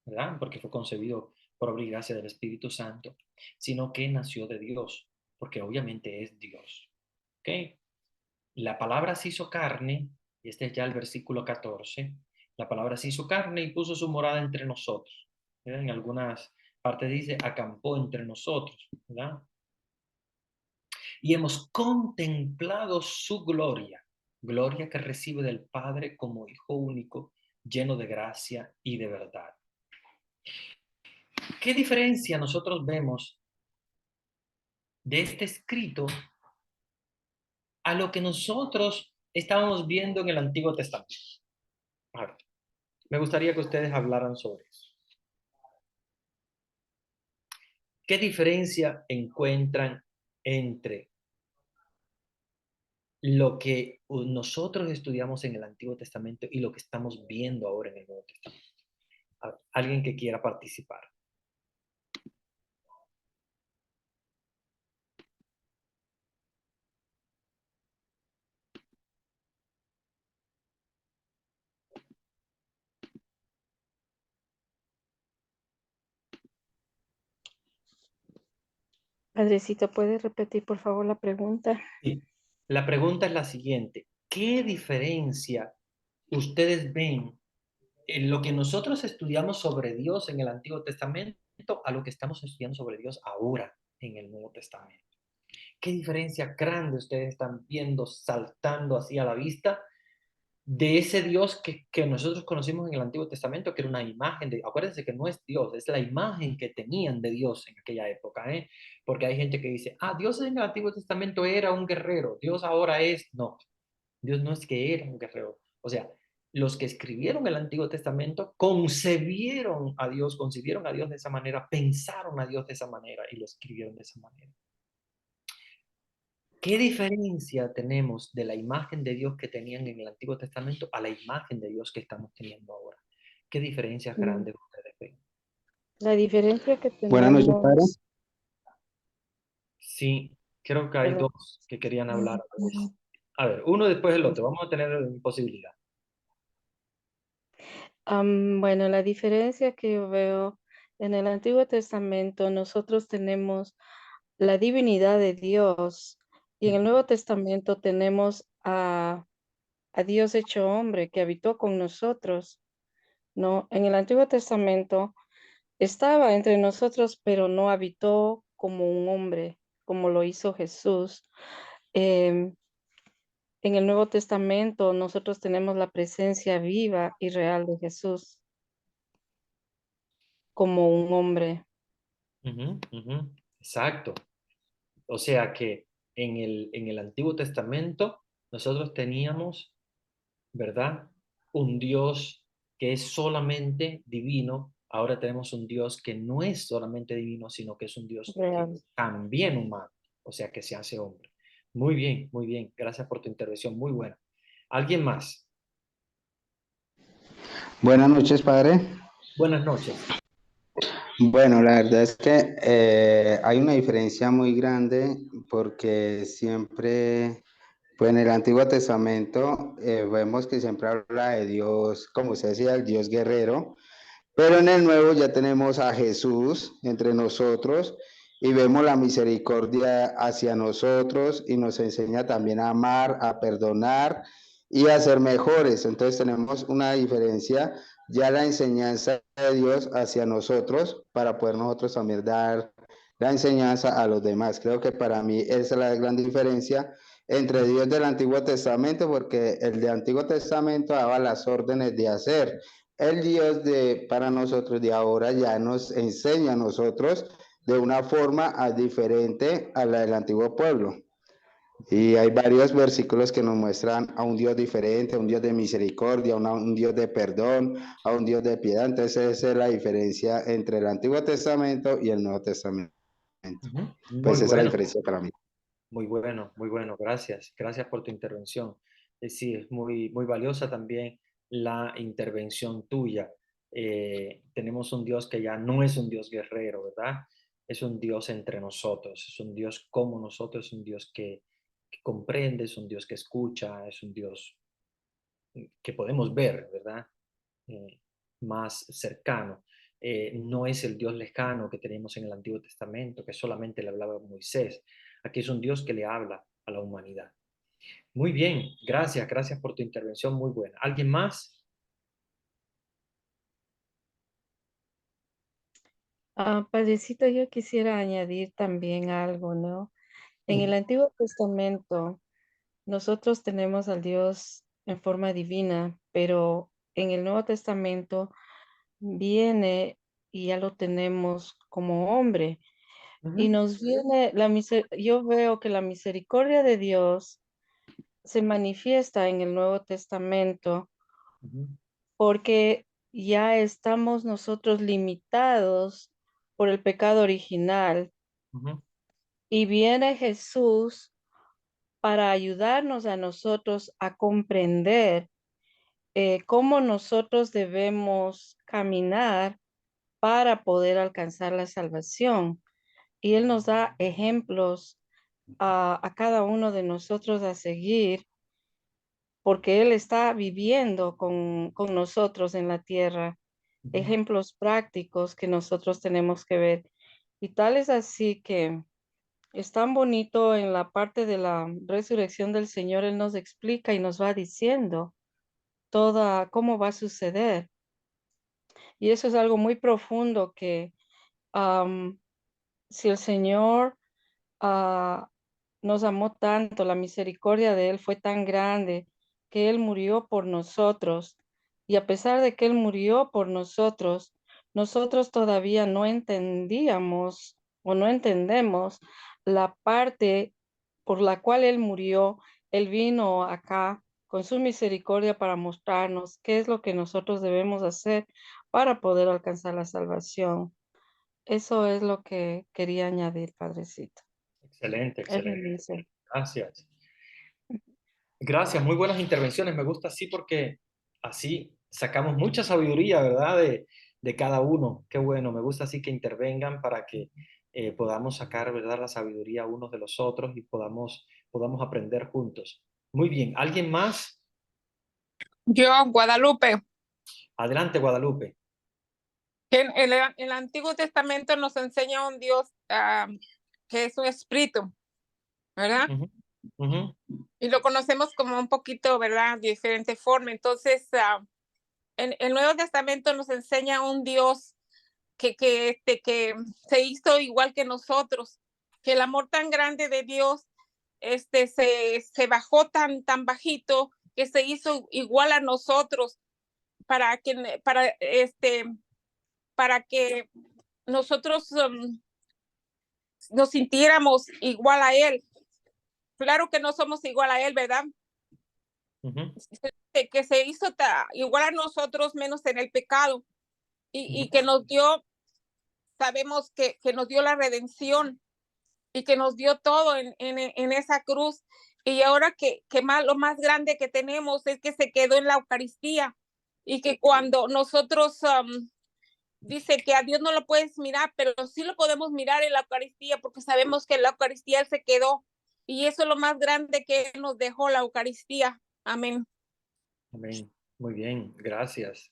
¿verdad? Porque fue concebido por obra y gracia del Espíritu Santo, sino que nació de Dios, porque obviamente es Dios. ¿Ok? La palabra se hizo carne, y este es ya el versículo 14, la palabra se hizo carne y puso su morada entre nosotros. ¿Verdad? En algunas partes dice, acampó entre nosotros, ¿verdad? Y hemos contemplado su gloria, gloria que recibe del Padre como Hijo único, lleno de gracia y de verdad. ¿Qué diferencia nosotros vemos de este escrito a lo que nosotros estábamos viendo en el Antiguo Testamento? A ver, me gustaría que ustedes hablaran sobre eso. ¿Qué diferencia encuentran entre lo que nosotros estudiamos en el Antiguo Testamento y lo que estamos viendo ahora en el Nuevo Testamento? A ver, alguien que quiera participar. Padrecito, ¿puede repetir por favor la pregunta? Sí. La pregunta es la siguiente. ¿Qué diferencia ustedes ven en lo que nosotros estudiamos sobre Dios en el Antiguo Testamento a lo que estamos estudiando sobre Dios ahora en el Nuevo Testamento? ¿Qué diferencia grande ustedes están viendo saltando así a la vista de ese Dios que nosotros conocimos en el Antiguo Testamento, que era una imagen de, acuérdense que no es Dios, es la imagen que tenían de Dios en aquella época, ¿eh? Porque hay gente que dice, ah, Dios en el Antiguo Testamento era un guerrero, Dios ahora es, no, Dios no es que era un guerrero, o sea, los que escribieron el Antiguo Testamento concibieron a Dios de esa manera, pensaron a Dios de esa manera y lo escribieron de esa manera. ¿Qué diferencia tenemos de la imagen de Dios que tenían en el Antiguo Testamento a la imagen de Dios que estamos teniendo ahora? ¿Qué diferencias grandes ustedes ven? La diferencia que Buenas noches, padre. tenemos... Sí, creo que hay Perdón. dos que querían hablar. A ver, uno después del otro. Vamos a tener posibilidad. Bueno, la diferencia que yo veo en el Antiguo Testamento, nosotros tenemos la divinidad de Dios y en el Nuevo Testamento tenemos a Dios hecho hombre que habitó con nosotros, ¿no? En el Antiguo Testamento estaba entre nosotros, pero no habitó como un hombre, como lo hizo Jesús. Em, en el Nuevo Testamento nosotros tenemos la presencia viva y real de Jesús como un hombre. Exacto. O sea que en el Antiguo Testamento nosotros teníamos, ¿verdad? Un Dios que es solamente divino. Ahora tenemos un Dios que no es solamente divino, sino que es un Dios que Real. es también humano, o sea, que se hace hombre. Muy bien, muy bien. Gracias por tu intervención, muy buena. ¿Alguien más? Buenas noches, padre. Buenas noches. Bueno, la verdad es que hay una diferencia muy grande porque siempre, pues en el Antiguo Testamento vemos que siempre habla de Dios, como usted decía, el Dios guerrero, pero en el Nuevo ya tenemos a Jesús entre nosotros y vemos la misericordia hacia nosotros y nos enseña también a amar, a perdonar y a ser mejores. Entonces tenemos una diferencia ya la enseñanza de Dios hacia nosotros para poder nosotros también dar la enseñanza a los demás. Creo que para mí esa es la gran diferencia entre Dios del Antiguo Testamento, porque el de Antiguo Testamento daba las órdenes de hacer. El Dios para nosotros de ahora ya nos enseña a nosotros de una forma diferente a la del antiguo pueblo. Y hay varios versículos que nos muestran a un Dios diferente, a un Dios de misericordia, a un Dios de perdón, a un Dios de piedad. Entonces esa es la diferencia entre el Antiguo Testamento y el Nuevo Testamento. Pues esa es la diferencia para mí. Muy bueno, gracias. Gracias por tu intervención. Sí, es muy, muy valiosa también la intervención tuya. Tenemos un Dios que ya no es un Dios guerrero, ¿verdad? Es un Dios entre nosotros, es un Dios como nosotros, es un Dios que comprende, es un Dios que escucha, es un Dios que podemos ver, ¿verdad? Más cercano. No es el Dios lejano que tenemos en el Antiguo Testamento, que solamente le hablaba a Moisés. Aquí es un Dios que le habla a la humanidad. Muy bien, gracias por tu intervención, muy buena. ¿Alguien más? Padrecito, yo quisiera añadir también algo, ¿no? En el Antiguo Testamento, nosotros tenemos al Dios en forma divina, pero en el Nuevo Testamento viene y ya lo tenemos como hombre. Y nos viene yo veo que la misericordia de Dios se manifiesta en el Nuevo Testamento porque ya estamos nosotros limitados por el pecado original y viene Jesús para ayudarnos a nosotros a comprender cómo nosotros debemos caminar para poder alcanzar la salvación. Y Él nos da ejemplos a cada uno de nosotros a seguir, porque Él está viviendo con nosotros en la tierra, ejemplos prácticos que nosotros tenemos que ver. Y tal es así que es tan bonito en la parte de la resurrección del Señor, Él nos explica y nos va diciendo toda cómo va a suceder. Y eso es algo muy profundo que si el Señor ah, nos amó tanto, la misericordia de Él fue tan grande que Él murió por nosotros. Y a pesar de que Él murió por nosotros, nosotros todavía no entendíamos o no entendemos la parte por la cual Él murió. Él vino acá con su misericordia para mostrarnos qué es lo que nosotros debemos hacer para poder alcanzar la salvación. Eso es lo que quería añadir, Padrecito. Excelente, Él excelente. bendice. Gracias. Gracias, muy buenas intervenciones. Me gusta así porque así sacamos mucha sabiduría, ¿verdad? De cada uno. Qué bueno, me gusta así que intervengan para que podamos sacar, ¿verdad? La sabiduría unos de los otros y podamos aprender juntos. Muy bien, ¿alguien más? Yo, Guadalupe, Adelante, Guadalupe. en el Antiguo Testamento nos enseña un Dios que es un espíritu, ¿verdad? Ujú, ujú, Y lo conocemos como un poquito, ¿verdad? De diferente forma. Entonces, en el Nuevo Testamento nos enseña un Dios que se hizo igual que nosotros, que el amor tan grande de Dios se bajó tan bajito que se hizo igual a nosotros para que nosotros nos sintiéramos igual a Él. Claro que no somos igual a Él, ¿verdad? ujú, Que se hizo igual a nosotros, menos en el pecado, y que nos dio, sabemos que nos dio la redención y que nos dio todo en esa cruz. Y ahora lo más grande que tenemos es que se quedó en la Eucaristía y que cuando nosotros dice que a Dios no lo puedes mirar, pero sí lo podemos mirar en la Eucaristía porque sabemos que en la Eucaristía Él se quedó y eso es lo más grande que nos dejó la Eucaristía. Amén. amén. Muy bien, gracias.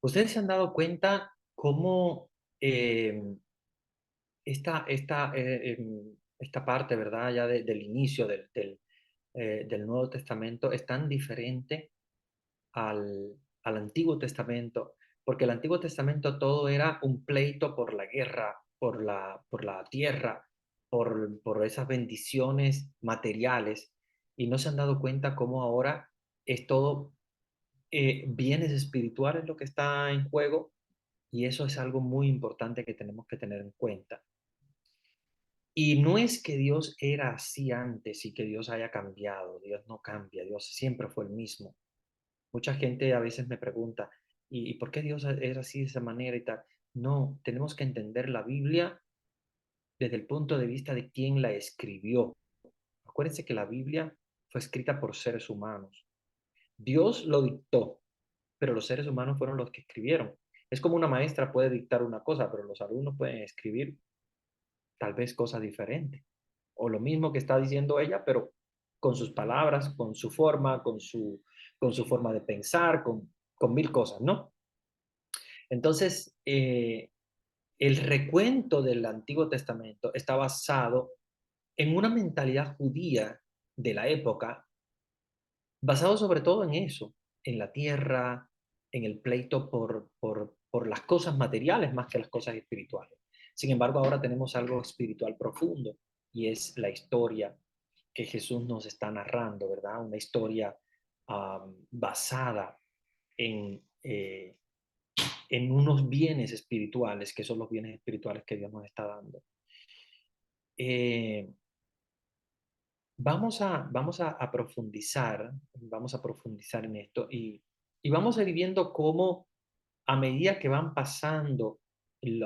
¿Ustedes se han dado cuenta cómo esta parte, ¿verdad? Ya del inicio del Nuevo Testamento es tan diferente al al Antiguo Testamento, porque el Antiguo Testamento todo era un pleito por la guerra, por la tierra, por esas bendiciones materiales, y no se han dado cuenta cómo ahora es todo bienes espirituales lo que está en juego, y eso es algo muy importante que tenemos que tener en cuenta. Y no es que Dios era así antes y que Dios haya cambiado. Dios no cambia, Dios siempre fue el mismo. Mucha gente a veces me pregunta, ¿y por qué Dios era así de esa manera y tal? No, tenemos que entender la Biblia desde el punto de vista de quién la escribió. Acuérdense que la Biblia fue escrita por seres humanos. Dios lo dictó, pero los seres humanos fueron los que escribieron. Es como una maestra puede dictar una cosa, pero los alumnos pueden escribir tal vez cosas diferentes. O lo mismo que está diciendo ella, pero con sus palabras, con su forma, con su forma de pensar, con mil cosas, ¿no? Entonces, el recuento del Antiguo Testamento está basado en una mentalidad judía de la época, basado sobre todo en eso, en la tierra, en el pleito por las cosas materiales más que las cosas espirituales. Sin embargo, ahora tenemos algo espiritual profundo y es la historia que Jesús nos está narrando, ¿verdad? Una historia basada en unos bienes espirituales, que son los bienes espirituales que Dios nos está dando. Vamos a profundizar en esto y vamos a ir viendo cómo a medida que van pasando mm,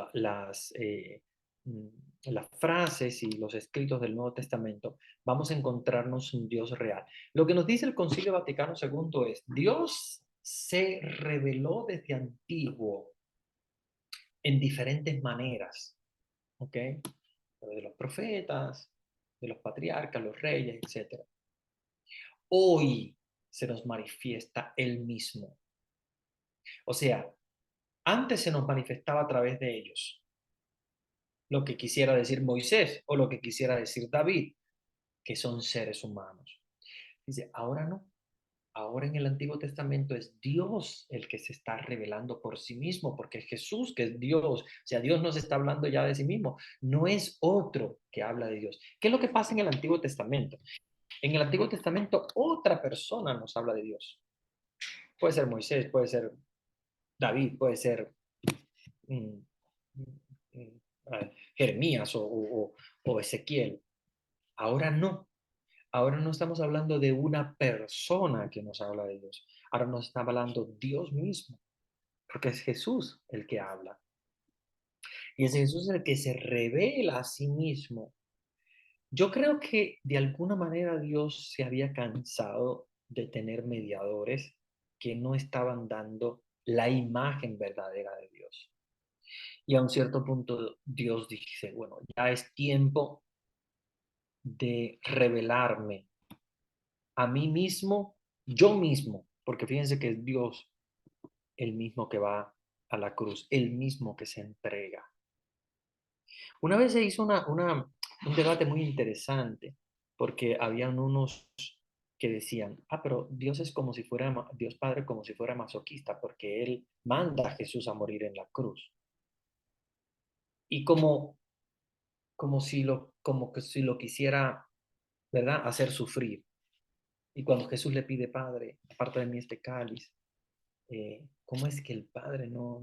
las frases y los escritos del Nuevo Testamento, vamos a encontrarnos un Dios real. Lo que nos dice el Concilio Vaticano II es, Dios se reveló desde antiguo en diferentes maneras, ¿ok? De los profetas, de los patriarcas, los reyes, etc. Hoy se nos manifiesta Él mismo. O sea, antes se nos manifestaba a través de ellos lo que quisiera decir Moisés o lo que quisiera decir David, que son seres humanos. Dice, ahora no. Ahora en el Antiguo Testamento es Dios el que se está revelando por sí mismo, porque es Jesús que es Dios. O sea, Dios nos está hablando ya de sí mismo. No es otro que habla de Dios. ¿Qué es lo que pasa en el Antiguo Testamento? En el Antiguo Testamento otra persona nos habla de Dios. Puede ser Moisés, puede ser David, puede ser mm, Jeremías o Ezequiel. Ahora no. Ahora no estamos hablando de una persona que nos habla de Dios. Ahora nos está hablando Dios mismo, porque es Jesús el que habla. Y es Jesús el que se revela a sí mismo. Yo creo que de alguna manera Dios se había cansado de tener mediadores que no estaban dando la imagen verdadera de Dios. Y a un cierto punto Dios dice, bueno, ya es tiempo de revelarme a mí mismo, yo mismo, porque fíjense que es Dios el mismo que va a la cruz, el mismo que se entrega. Una vez se hizo un debate muy interesante, porque habían unos que decían, pero Dios es como si fuera, Dios Padre como si fuera masoquista, porque Él manda a Jesús a morir en la cruz. Y como que si lo quisiera, ¿verdad?, hacer sufrir. Y cuando Jesús le pide, Padre, aparta de mí este cáliz, ¿cómo es que el Padre no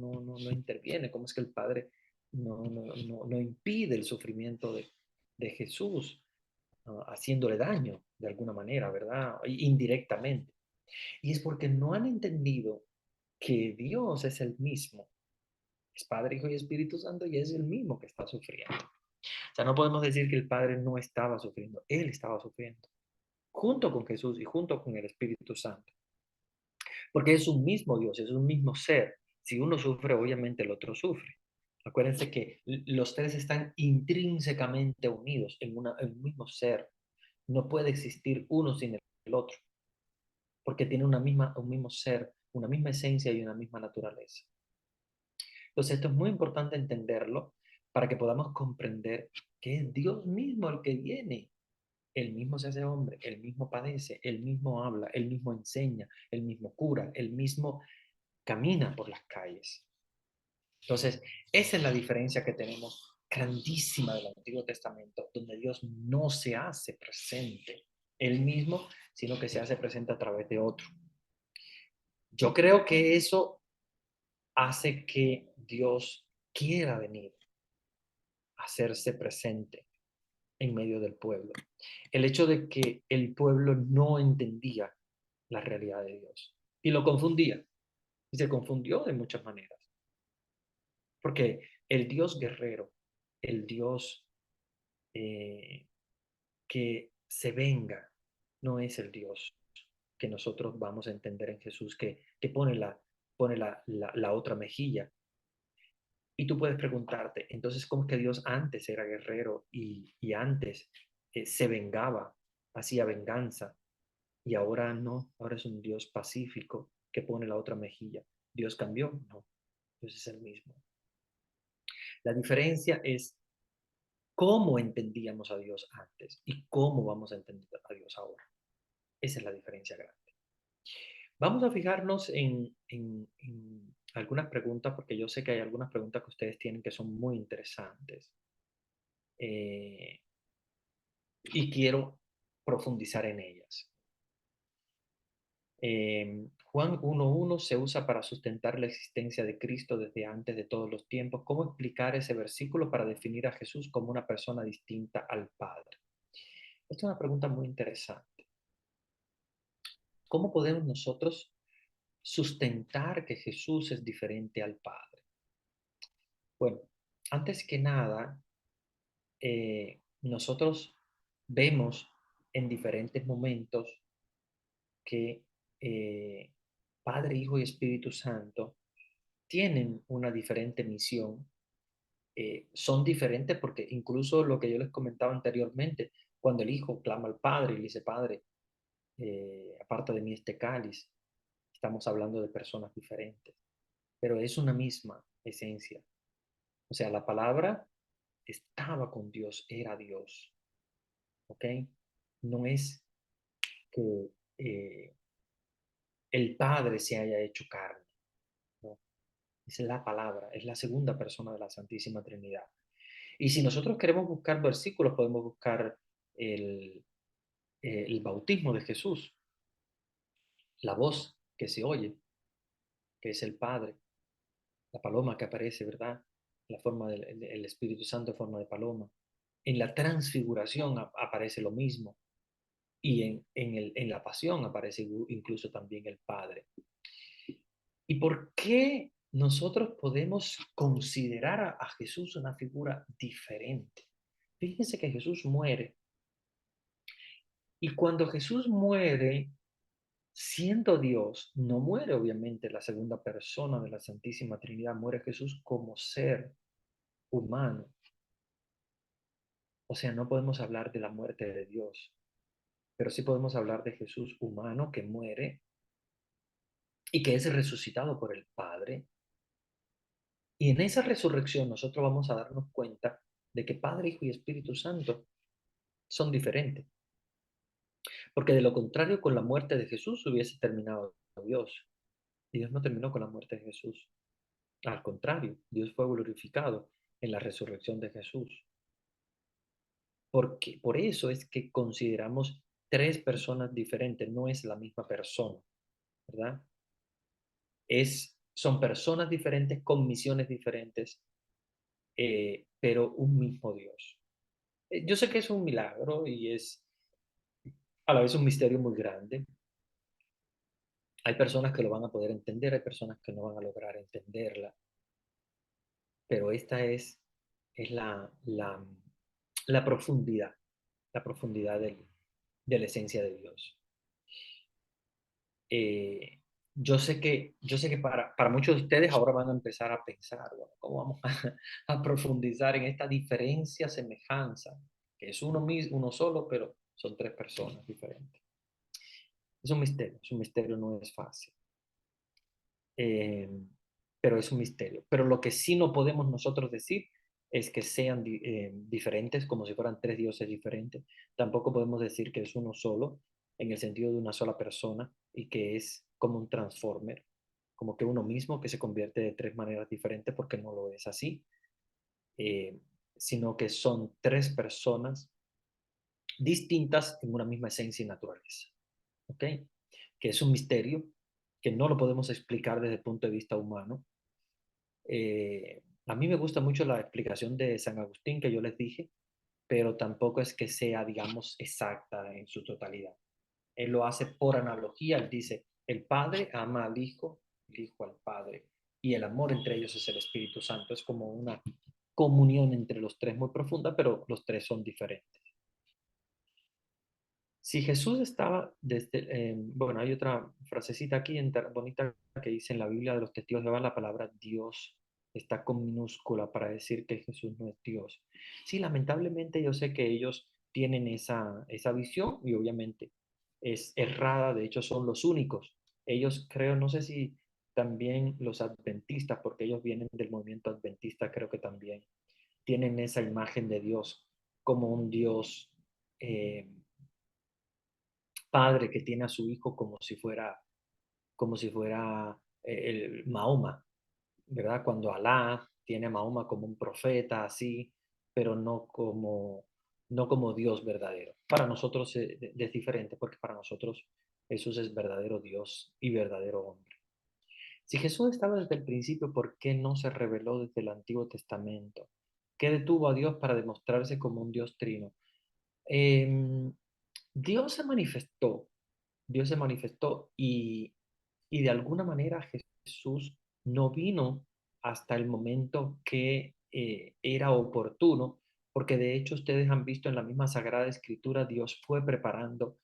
interviene? ¿Cómo es que el Padre no impide el sufrimiento de Jesús, haciéndole daño de alguna manera, ¿verdad? Indirectamente. Y es porque no han entendido que Dios es el mismo. Es Padre, Hijo y Espíritu Santo y es el mismo que está sufriendo. O sea, no podemos decir que el Padre no estaba sufriendo. Él estaba sufriendo. Junto con Jesús y junto con el Espíritu Santo. Porque es un mismo Dios, es un mismo ser. Si uno sufre, obviamente el otro sufre. Acuérdense que los tres están intrínsecamente unidos en un mismo ser. No puede existir uno sin el otro, porque tiene un mismo ser, una misma esencia y una misma naturaleza. Entonces esto es muy importante entenderlo para que podamos comprender que es Dios mismo el que viene. Él mismo se hace hombre, él mismo padece, él mismo habla, él mismo enseña, él mismo cura, él mismo camina por las calles. Entonces, esa es la diferencia que tenemos grandísima del Antiguo Testamento, donde Dios no se hace presente él mismo, sino que se hace presente a través de otro. Yo creo que eso hace que Dios quiera venir a hacerse presente en medio del pueblo. El hecho de que el pueblo no entendía la realidad de Dios y lo confundía. Y se confundió de muchas maneras. Porque el Dios guerrero, el Dios que se venga, no es el Dios que nosotros vamos a entender en Jesús, que pone la otra mejilla. Y tú puedes preguntarte, entonces, ¿cómo es que Dios antes era guerrero y antes se vengaba, hacía venganza? Y ahora no, ahora es un Dios pacífico que pone la otra mejilla. ¿Dios cambió? No, Dios es el mismo. La diferencia es cómo entendíamos a Dios antes y cómo vamos a entender a Dios ahora. Esa es la diferencia grande. Vamos a fijarnos en algunas preguntas, porque yo sé que hay algunas preguntas que ustedes tienen que son muy interesantes. Y quiero profundizar en ellas. Juan 1.1 se usa para sustentar la existencia de Cristo desde antes de todos los tiempos. ¿Cómo explicar ese versículo para definir a Jesús como una persona distinta al Padre? Esta es una pregunta muy interesante. ¿Cómo podemos nosotros sustentar que Jesús es diferente al Padre? Bueno, antes que nada, nosotros vemos en diferentes momentos que Padre, Hijo y Espíritu Santo tienen una diferente misión. Son diferentes porque incluso lo que yo les comentaba anteriormente, cuando el Hijo clama al Padre y le dice, Padre, aparta de mí este cáliz, estamos hablando de personas diferentes, pero es una misma esencia. O sea, la palabra estaba con Dios, era Dios, ¿ok? No es que el Padre se haya hecho carne, ¿no? Es la palabra, es la segunda persona de la Santísima Trinidad. Y si nosotros queremos buscar versículos, podemos buscar el bautismo de Jesús, la voz que se oye, que es el Padre, la paloma que aparece, ¿verdad? La forma del Espíritu Santo en forma de paloma. En la transfiguración aparece lo mismo. Y en la pasión aparece incluso también el Padre. ¿Y por qué nosotros podemos considerar a Jesús una figura diferente? Fíjense que Jesús muere. Y cuando Jesús muere, siendo Dios, no muere obviamente la segunda persona de la Santísima Trinidad, muere Jesús como ser humano. O sea, no podemos hablar de la muerte de Dios, pero sí podemos hablar de Jesús humano que muere y que es resucitado por el Padre. Y en esa resurrección nosotros vamos a darnos cuenta de que Padre, Hijo y Espíritu Santo son diferentes. Porque de lo contrario, con la muerte de Jesús hubiese terminado Dios. Y Dios no terminó con la muerte de Jesús. Al contrario, Dios fue glorificado en la resurrección de Jesús. Porque por eso es que consideramos tres personas diferentes, no es la misma persona, ¿verdad? Son personas diferentes con misiones diferentes, pero un mismo Dios. Yo sé que es un milagro y es a la vez un misterio muy grande. Hay personas que lo van a poder entender, hay personas que no van a lograr entenderla, pero esta es la profundidad, la profundidad de la esencia de Dios. Yo sé que para muchos de ustedes ahora van a empezar a pensar, bueno, ¿cómo vamos a profundizar en esta diferencia, semejanza, que es uno solo, pero son tres personas diferentes? Es un misterio, no es fácil. Eh, pero es un misterio. Pero lo que sí no podemos nosotros decir es que sean diferentes, como si fueran tres dioses diferentes. Tampoco podemos decir que es uno solo, en el sentido de una sola persona, y que es como un transformer, como que uno mismo que se convierte de tres maneras diferentes, porque no lo es así, sino que son tres personas distintas en una misma esencia y naturaleza. ¿Ok? Que es un misterio que no lo podemos explicar desde el punto de vista humano. A mí me gusta mucho la explicación de San Agustín que yo les dije, pero tampoco es que sea, digamos, exacta en su totalidad. Él lo hace por analogía. Él dice, el Padre ama al Hijo, el Hijo al Padre, y el amor entre ellos es el Espíritu Santo. Es como una comunión entre los tres muy profunda, pero los tres son diferentes. Si Jesús estaba desde, bueno, hay otra frasecita aquí bonita que dice en la Biblia de los testigos de Jehová, la palabra Dios está con minúscula para decir que Jesús no es Dios. Sí, lamentablemente yo sé que ellos tienen esa visión y obviamente es errada, de hecho son los únicos. Ellos creo, no sé si también los adventistas, porque ellos vienen del movimiento adventista, creo que también tienen esa imagen de Dios como un Dios padre que tiene a su hijo como si fuera el Mahoma, ¿verdad? Cuando Alá tiene a Mahoma como un profeta, así, pero no como Dios verdadero. Para nosotros es diferente porque para nosotros Jesús es verdadero Dios y verdadero hombre. Si Jesús estaba desde el principio, ¿por qué no se reveló desde el Antiguo Testamento? ¿Qué detuvo a Dios para demostrarse como un Dios trino? Eh, Dios se manifestó, Dios se manifestó y de alguna manera Jesús no vino hasta el momento que era oportuno, porque de hecho ustedes han visto en la misma Sagrada Escritura, Dios fue preparando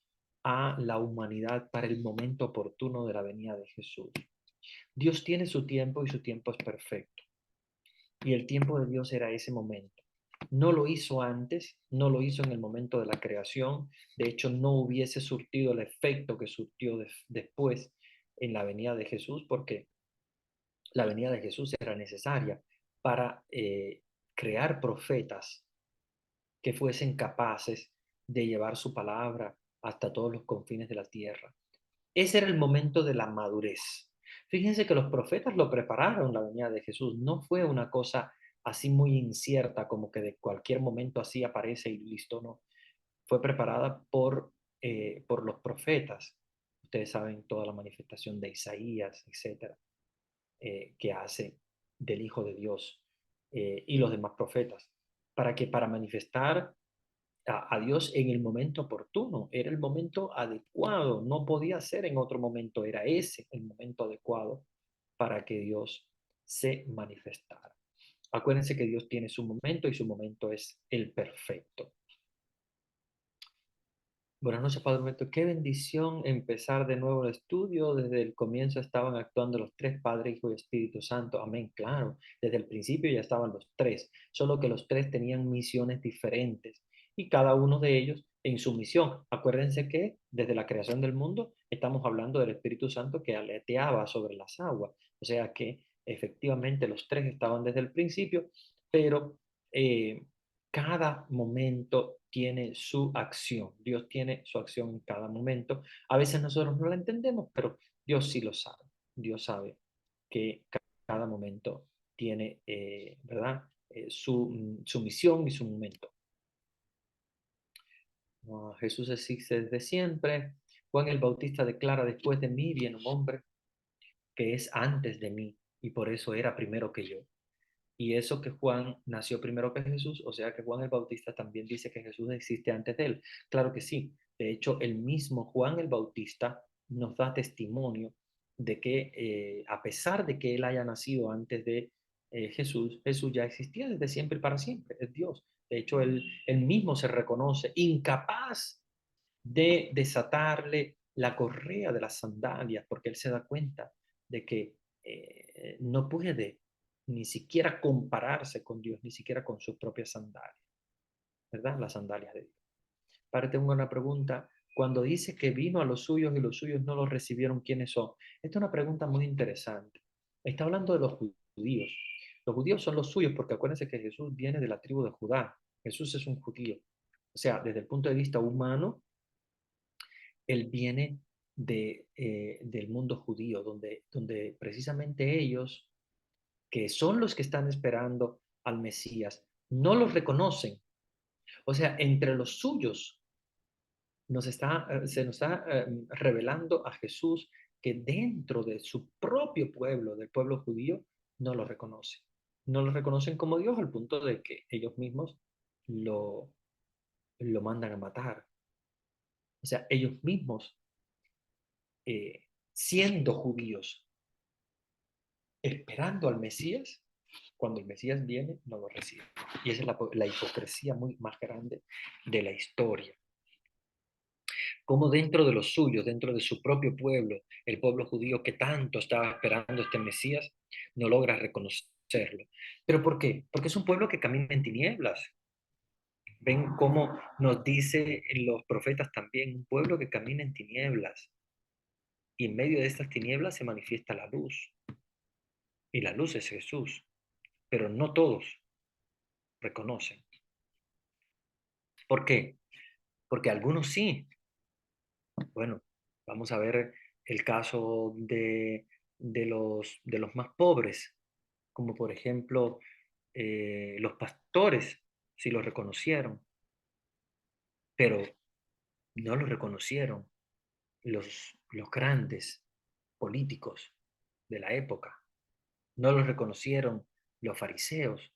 a la humanidad para el momento oportuno de la venida de Jesús. Dios tiene su tiempo y su tiempo es perfecto. Y el tiempo de Dios era ese momento. No lo hizo antes, no lo hizo en el momento de la creación. De hecho, no hubiese surtido el efecto que surtió después en la venida de Jesús, porque la venida de Jesús era necesaria para crear profetas que fuesen capaces de llevar su palabra hasta todos los confines de la tierra. Ese era el momento de la madurez. Fíjense que los profetas lo prepararon la venida de Jesús. No fue una cosa así muy incierta, como que de cualquier momento así aparece y listo, no. Fue preparada por los profetas. Ustedes saben toda la manifestación de Isaías, etcétera, que hace del Hijo de Dios y los demás profetas. Para manifestar a Dios en el momento oportuno, era el momento adecuado, no podía ser en otro momento, era ese el momento adecuado para que Dios se manifestara. Acuérdense que Dios tiene su momento y su momento es el perfecto. Buenas noches, Padre Beto. Qué bendición empezar de nuevo el estudio. Desde el comienzo estaban actuando los tres, Padre, Hijo y Espíritu Santo. Amén, claro. Desde el principio ya estaban los tres, solo que los tres tenían misiones diferentes y cada uno de ellos en su misión. Acuérdense que desde la creación del mundo estamos hablando del Espíritu Santo que aleteaba sobre las aguas. O sea que efectivamente los tres estaban desde el principio, pero cada momento tiene su acción. Dios tiene su acción en cada momento. A veces nosotros no la entendemos, pero Dios sí lo sabe. Dios sabe que cada momento tiene, ¿verdad? Su misión y su momento. Jesús existe desde siempre. Juan el Bautista declara, después de mí viene un hombre que es antes de mí y por eso era primero que yo. Y eso que Juan nació primero que Jesús, o sea que Juan el Bautista también dice que Jesús existe antes de él. Claro que sí. De hecho, el mismo Juan el Bautista nos da testimonio de que a pesar de que él haya nacido antes de Jesús, Jesús ya existía desde siempre y para siempre. Es Dios. De hecho, él mismo se reconoce incapaz de desatarle la correa de las sandalias, porque él se da cuenta de que no puede ni siquiera compararse con Dios, ni siquiera con sus propias sandalias, ¿verdad? Las sandalias de Dios. Para tengo una pregunta. Cuando dice que vino a los suyos y los suyos no los recibieron, ¿quiénes son? Esta es una pregunta muy interesante. Está hablando de los judíos. Los judíos son los suyos porque acuérdense que Jesús viene de la tribu de Judá. Jesús es un judío. O sea, desde el punto de vista humano, él viene del mundo judío, donde precisamente ellos, que son los que están esperando al Mesías, no los reconocen. O sea, entre los suyos se nos está revelando a Jesús que dentro de su propio pueblo, del pueblo judío, no lo reconocen. No lo reconocen como Dios al punto de que ellos mismos lo, lo mandan a matar. O sea, ellos mismos, siendo judíos, esperando al Mesías, cuando el Mesías viene, no lo reciben. Y esa es la hipocresía muy más grande de la historia. Como dentro de los suyos, dentro de su propio pueblo, el pueblo judío que tanto estaba esperando este Mesías, no logra reconocerlo. ¿Pero por qué? Porque es un pueblo que camina en tinieblas. Ven cómo nos dice los profetas también, un pueblo que camina en tinieblas. Y en medio de estas tinieblas se manifiesta la luz. Y la luz es Jesús. Pero no todos reconocen. ¿Por qué? Porque algunos sí. Bueno, vamos a ver el caso de los más pobres, como por ejemplo los pastores, sí lo reconocieron, pero no lo reconocieron los grandes políticos de la época, no lo reconocieron los fariseos,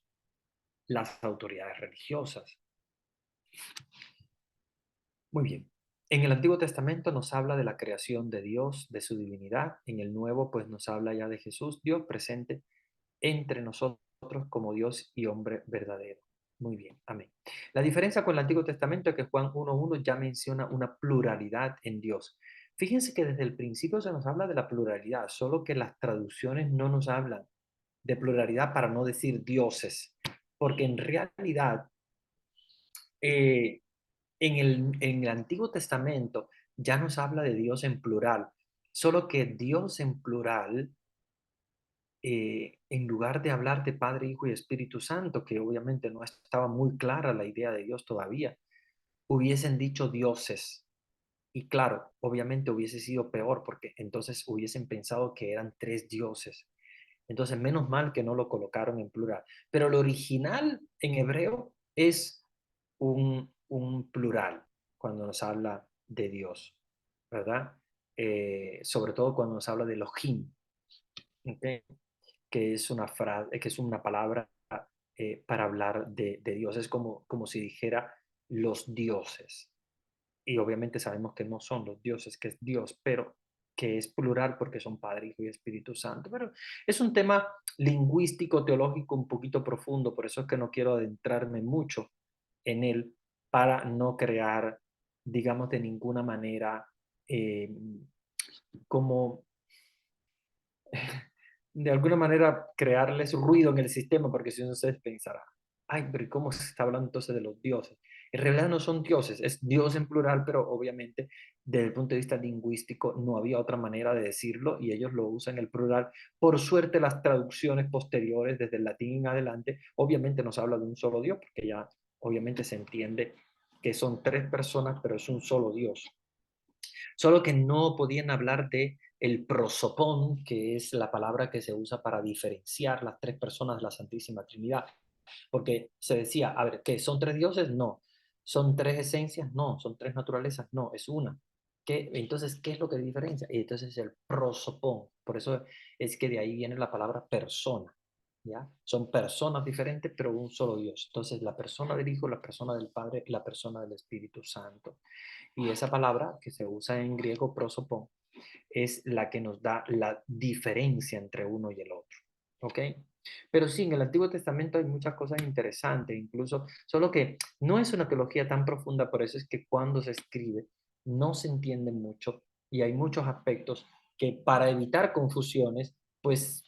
las autoridades religiosas. Muy bien. En el Antiguo Testamento nos habla de la creación de Dios, de su divinidad. En el Nuevo, pues nos habla ya de Jesús, Dios presente entre nosotros como Dios y hombre verdadero. Muy bien, amén. La diferencia con el Antiguo Testamento es que Juan 1.1 ya menciona una pluralidad en Dios. Fíjense que desde el principio se nos habla de la pluralidad, solo que las traducciones no nos hablan de pluralidad para no decir dioses, porque en realidad en el Antiguo Testamento ya nos habla de Dios en plural, solo que Dios en plural, en lugar de hablar de Padre, Hijo y Espíritu Santo, que obviamente no estaba muy clara la idea de Dios todavía, hubiesen dicho dioses. Y claro, obviamente hubiese sido peor porque entonces hubiesen pensado que eran tres dioses. Entonces, menos mal que no lo colocaron en plural. Pero lo original en hebreo es un plural cuando nos habla de Dios, ¿verdad? Sobre todo cuando nos habla de Elohim, ¿okay? Que es una frase, que es una palabra para hablar de Dios. Es como si dijera los dioses. Y obviamente sabemos que no son los dioses, que es Dios, pero que es plural porque son Padre, Hijo y Espíritu Santo. Pero es un tema lingüístico, teológico un poquito profundo, por eso es que no quiero adentrarme mucho en él para no crear, digamos, de ninguna manera eh, como de alguna manera crearles ruido en el sistema, porque si no ustedes pensarán, ay, pero ¿y cómo se está hablando entonces de los dioses? En realidad no son dioses, es Dios en plural, pero obviamente desde el punto de vista lingüístico no había otra manera de decirlo y ellos lo usan en el plural. Por suerte las traducciones posteriores, desde el latín en adelante, obviamente nos habla de un solo Dios, porque ya obviamente se entiende que son tres personas, pero es un solo Dios. Solo que no podían hablar de el prosopón, que es la palabra que se usa para diferenciar las tres personas de la Santísima Trinidad. Porque se decía, a ver, ¿qué? ¿Son tres dioses? No. ¿Son tres esencias? No. ¿Son tres naturalezas? No, es una. Entonces, ¿qué es lo que diferencia? Y entonces el prosopón. Por eso es que de ahí viene la palabra persona. ¿Ya? Son personas diferentes, pero un solo Dios. Entonces, la persona del Hijo, la persona del Padre y la persona del Espíritu Santo. Y esa palabra que se usa en griego, prosopón, es la que nos da la diferencia entre uno y el otro. ¿Ok? Pero sí, en el Antiguo Testamento hay muchas cosas interesantes, incluso, solo que no es una teología tan profunda, por eso es que cuando se escribe no se entiende mucho y hay muchos aspectos que para evitar confusiones, pues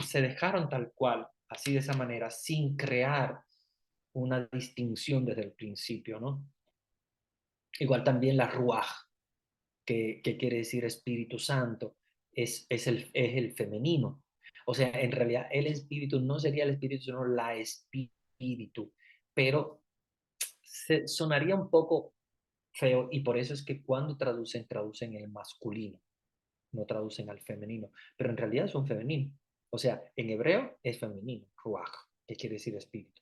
se dejaron tal cual, así de esa manera, sin crear una distinción desde el principio, ¿no? Igual también la ruaj, que quiere decir Espíritu Santo, es el femenino. O sea, en realidad el espíritu no sería el espíritu, sino la espíritu. Pero sonaría un poco feo, y por eso es que cuando traducen el masculino, no traducen al femenino, pero en realidad es un femenino. O sea, en hebreo es femenino, ruach, que quiere decir espíritu.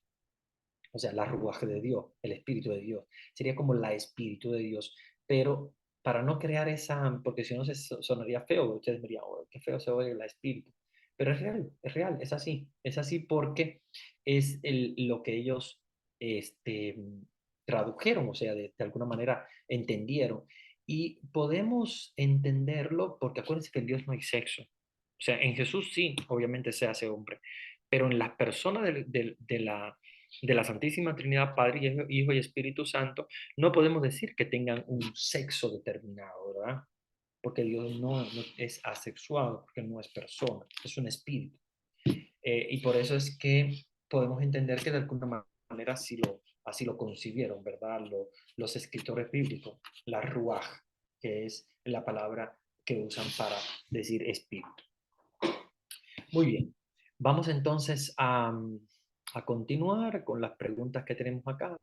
O sea, la ruaj de Dios, el espíritu de Dios. Sería como la espíritu de Dios, pero para no crear esa, porque si no sonaría feo, ustedes me dirían, oh, qué feo se oye la espíritu. Pero es real, es así porque es lo que ellos tradujeron, o sea, de alguna manera entendieron. Y podemos entenderlo porque acuérdense que en Dios no hay sexo. O sea, en Jesús sí, obviamente se hace hombre, pero en las personas de la Santísima Trinidad, Padre, Hijo y Espíritu Santo, no podemos decir que tengan un sexo determinado, ¿verdad? Porque Dios no es asexuado, porque no es persona, es un espíritu. Y por eso es que podemos entender que de alguna manera así lo concibieron, ¿verdad? Los escritores bíblicos, la ruaj, que es la palabra que usan para decir espíritu. Muy bien, vamos entonces a continuar con las preguntas que tenemos acá.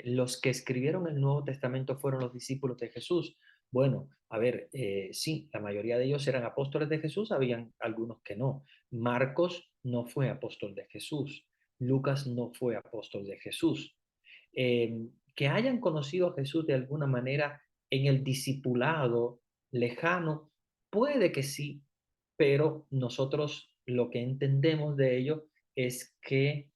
Los que escribieron el Nuevo Testamento fueron los discípulos de Jesús. Bueno, a ver, sí, la mayoría de ellos eran apóstoles de Jesús, habían algunos que no. Marcos no fue apóstol de Jesús, Lucas no fue apóstol de Jesús. Que hayan conocido a Jesús de alguna manera en el discipulado lejano, puede que sí, pero nosotros lo que entendemos de ello es que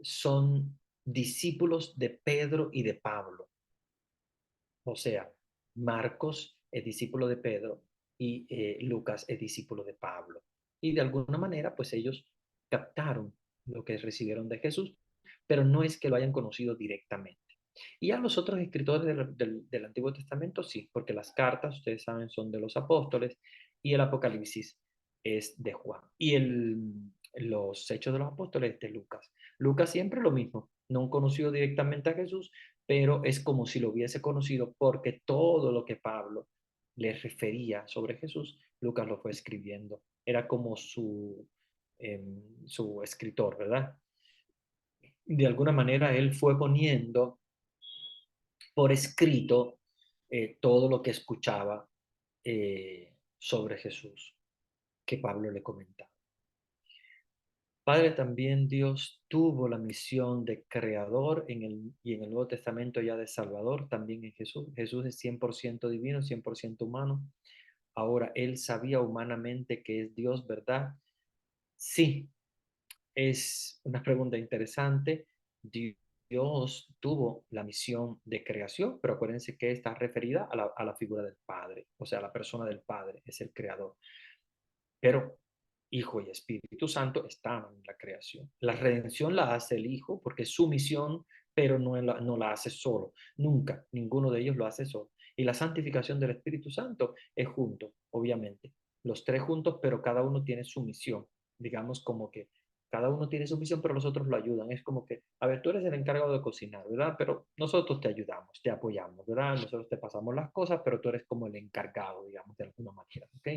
son discípulos de Pedro y de Pablo. O sea, Marcos es discípulo de Pedro y Lucas es discípulo de Pablo. Y de alguna manera, pues ellos captaron lo que recibieron de Jesús, pero no es que lo hayan conocido directamente. Y a los otros escritores del Antiguo Testamento sí, porque las cartas, ustedes saben, son de los apóstoles y el Apocalipsis es de Juan. Y los Hechos de los Apóstoles es de Lucas. Lucas siempre lo mismo, no conoció directamente a Jesús, pero es como si lo hubiese conocido porque todo lo que Pablo le refería sobre Jesús, Lucas lo fue escribiendo. Era como su escritor, ¿verdad? De alguna manera él fue poniendo por escrito todo lo que escuchaba sobre Jesús, que Pablo le comentaba. Padre, también Dios tuvo la misión de creador y en el Nuevo Testamento ya de Salvador, también en Jesús. Jesús es 100% divino, 100% humano. Ahora, ¿él sabía humanamente que es Dios, verdad? Sí, es una pregunta interesante. Dios tuvo la misión de creación, pero acuérdense que está referida a la figura del Padre, o sea, la persona del Padre es el creador. Pero Hijo y Espíritu Santo están en la creación. La redención la hace el Hijo porque es su misión, pero no la hace solo. Nunca, ninguno de ellos lo hace solo. Y la santificación del Espíritu Santo es junto, obviamente. Los tres juntos, pero cada uno tiene su misión. Digamos como que cada uno tiene su misión, pero los otros lo ayudan. Es como que, a ver, tú eres el encargado de cocinar, ¿verdad? Pero nosotros te ayudamos, te apoyamos, ¿verdad? Nosotros te pasamos las cosas, pero tú eres como el encargado, digamos, de alguna manera, ¿ok?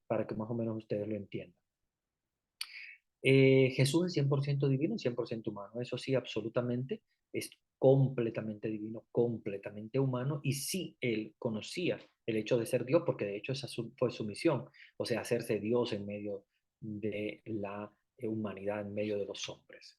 Para que más o menos ustedes lo entiendan. Jesús es 100% divino y 100% humano. Eso sí, absolutamente. Es completamente divino, completamente humano. Y sí, él conocía el hecho de ser Dios, porque de hecho esa fue su misión. O sea, hacerse Dios en medio de la humanidad, en medio de los hombres.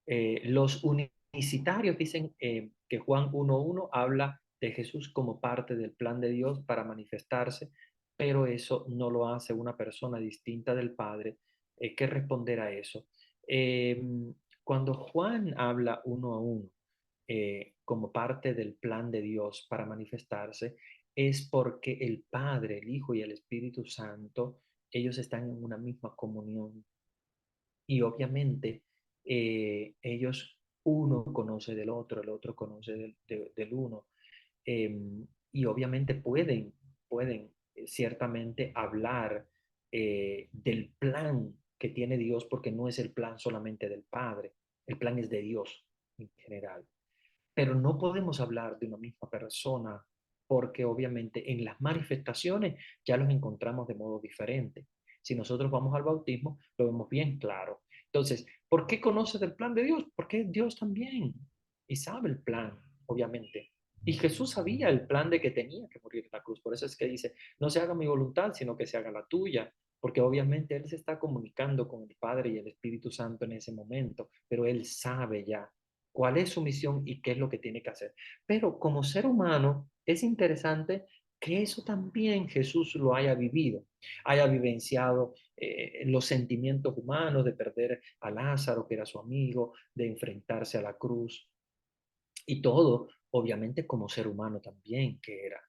Los unicitarios dicen que Juan 1.1 habla de Jesús como parte del plan de Dios para manifestarse, pero eso no lo hace una persona distinta del Padre. ¿Qué responder a eso? Eh, Cuando Juan habla 1 a 1 como parte del plan de Dios para manifestarse, es porque el Padre, el Hijo y el Espíritu Santo, ellos están en una misma comunión. Y obviamente ellos, uno conoce del otro, el otro conoce del uno. Y obviamente pueden ciertamente hablar del plan que tiene Dios, porque no es el plan solamente del Padre, el plan es de Dios en general. Pero no podemos hablar de una misma persona porque obviamente en las manifestaciones ya los encontramos de modo diferente. Si nosotros vamos al bautismo, lo vemos bien claro. Entonces, ¿por qué conoce del plan de Dios? Porque es Dios también y sabe el plan. obviamente. Y Jesús sabía el plan de que tenía que morir en la cruz. Por eso es que dice, no se haga mi voluntad, sino que se haga la tuya. Porque obviamente Él se está comunicando con el Padre y el Espíritu Santo en ese momento, pero Él sabe ya cuál es su misión y qué es lo que tiene que hacer. Pero como ser humano, es interesante que eso también Jesús lo haya vivido, haya vivenciado los sentimientos humanos de perder a Lázaro, que era su amigo, de enfrentarse a la cruz y todo, obviamente como ser humano también que era,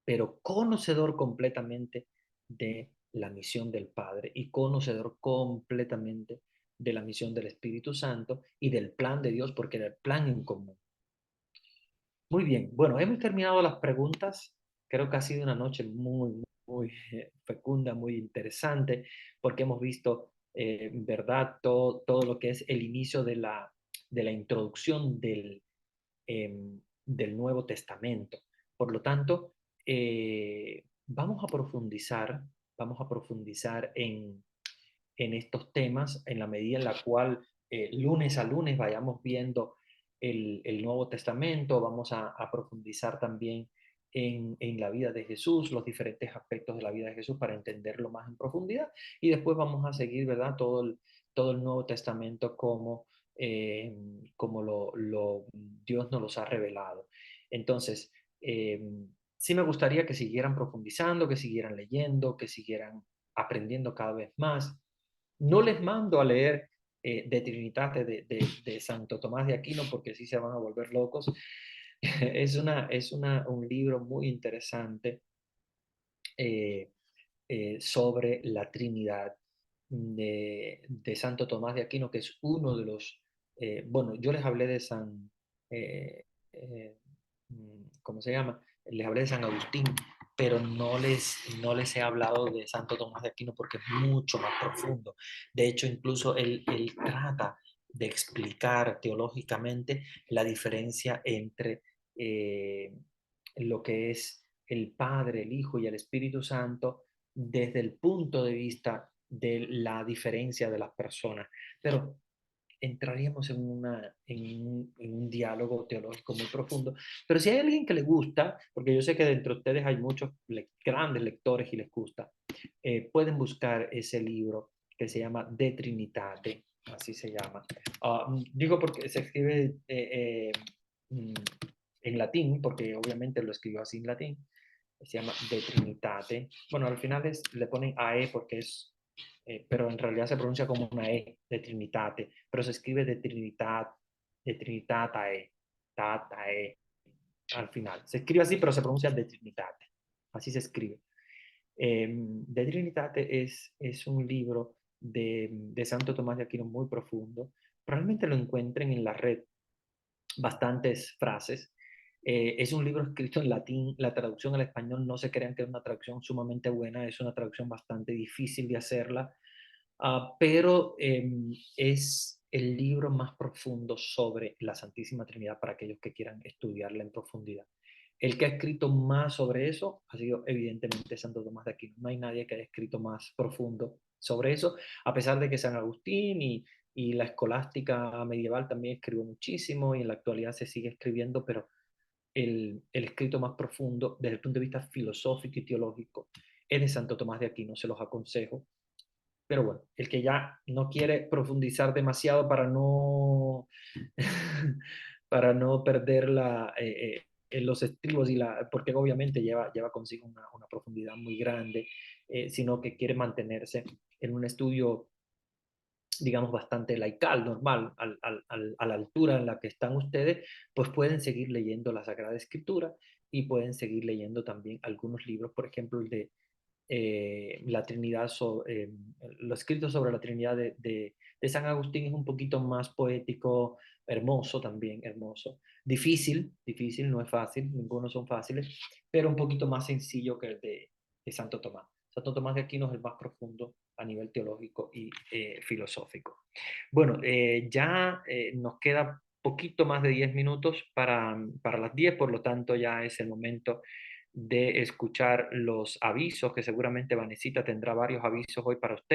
pero conocedor completamente de la misión del Padre y conocedor completamente de la misión del Espíritu Santo y del plan de Dios, porque era el plan en común. Muy bien, bueno, hemos terminado las preguntas. Creo que ha sido una noche muy fecunda, muy interesante, porque hemos visto, ¿verdad?, todo lo que es el inicio de la introducción del Nuevo Testamento. Por lo tanto, vamos a profundizar en estos temas en la medida en la cual lunes a lunes vayamos viendo el Nuevo Testamento, vamos a profundizar también en la vida de Jesús, los diferentes aspectos de la vida de Jesús para entenderlo más en profundidad y después vamos a seguir, ¿verdad? Todo el Nuevo Testamento como Dios nos los ha revelado. Entonces, sí me gustaría que siguieran profundizando, que siguieran leyendo, que siguieran aprendiendo cada vez más. No les mando a leer De Trinitate de Santo Tomás de Aquino porque sí se van a volver locos. Es un libro muy interesante sobre la Trinidad de Santo Tomás de Aquino, que es uno de los, bueno, yo les hablé de eh, eh, ¿cómo se llama? Les hablé de San Agustín, pero no les he hablado de Santo Tomás de Aquino porque es mucho más profundo. De hecho, incluso él trata de explicar teológicamente la diferencia entre lo que es el Padre, el Hijo y el Espíritu Santo desde el punto de vista de la diferencia de las personas. Pero entraríamos en un diálogo teológico muy profundo. Pero si hay alguien que le gusta, porque yo sé que dentro de ustedes hay muchos grandes lectores y les gusta, pueden buscar ese libro que se llama De Trinitate, así se llama. Digo porque se escribe en latín, porque obviamente lo escribió así en latín, se llama De Trinitate. Bueno, al final le ponen AE porque es, pero en realidad se pronuncia como una E, de Trinitate, pero se escribe de Trinitatae, Tatae, al final. Se escribe así, pero se pronuncia de Trinitate. Así se escribe. De Trinitate es un libro de Santo Tomás de Aquino muy profundo. Probablemente lo encuentren en la red bastantes frases. Es un libro escrito en latín, la traducción al español no se crean que es una traducción sumamente buena, es una traducción bastante difícil de hacerla, pero es el libro más profundo sobre la Santísima Trinidad para aquellos que quieran estudiarla en profundidad. El que ha escrito más sobre eso ha sido evidentemente Santo Tomás de Aquino. No hay nadie que haya escrito más profundo sobre eso, a pesar de que San Agustín y la escolástica medieval también escribió muchísimo y en la actualidad se sigue escribiendo, pero el escrito más profundo desde el punto de vista filosófico y teológico es de Santo Tomás de Aquino, se los aconsejo. Pero bueno, el que ya no quiere profundizar demasiado para no, para no perder los estribos, porque obviamente lleva consigo una profundidad muy grande, sino que quiere mantenerse en un estudio, digamos, bastante laical, normal, a la altura en la que están ustedes, pues pueden seguir leyendo la Sagrada Escritura y pueden seguir leyendo también algunos libros, por ejemplo, el de la Trinidad, lo escrito sobre la Trinidad de San Agustín es un poquito más poético, hermoso también, hermoso. Difícil, no es fácil, ninguno son fáciles, pero un poquito más sencillo que el de Santo Tomás. Santo Tomás de Aquino es el más profundo a nivel teológico y filosófico. Bueno, ya nos queda poquito más de 10 minutos para las 10, por lo tanto ya es el momento de escuchar los avisos, que seguramente Vanesita tendrá varios avisos hoy para usted.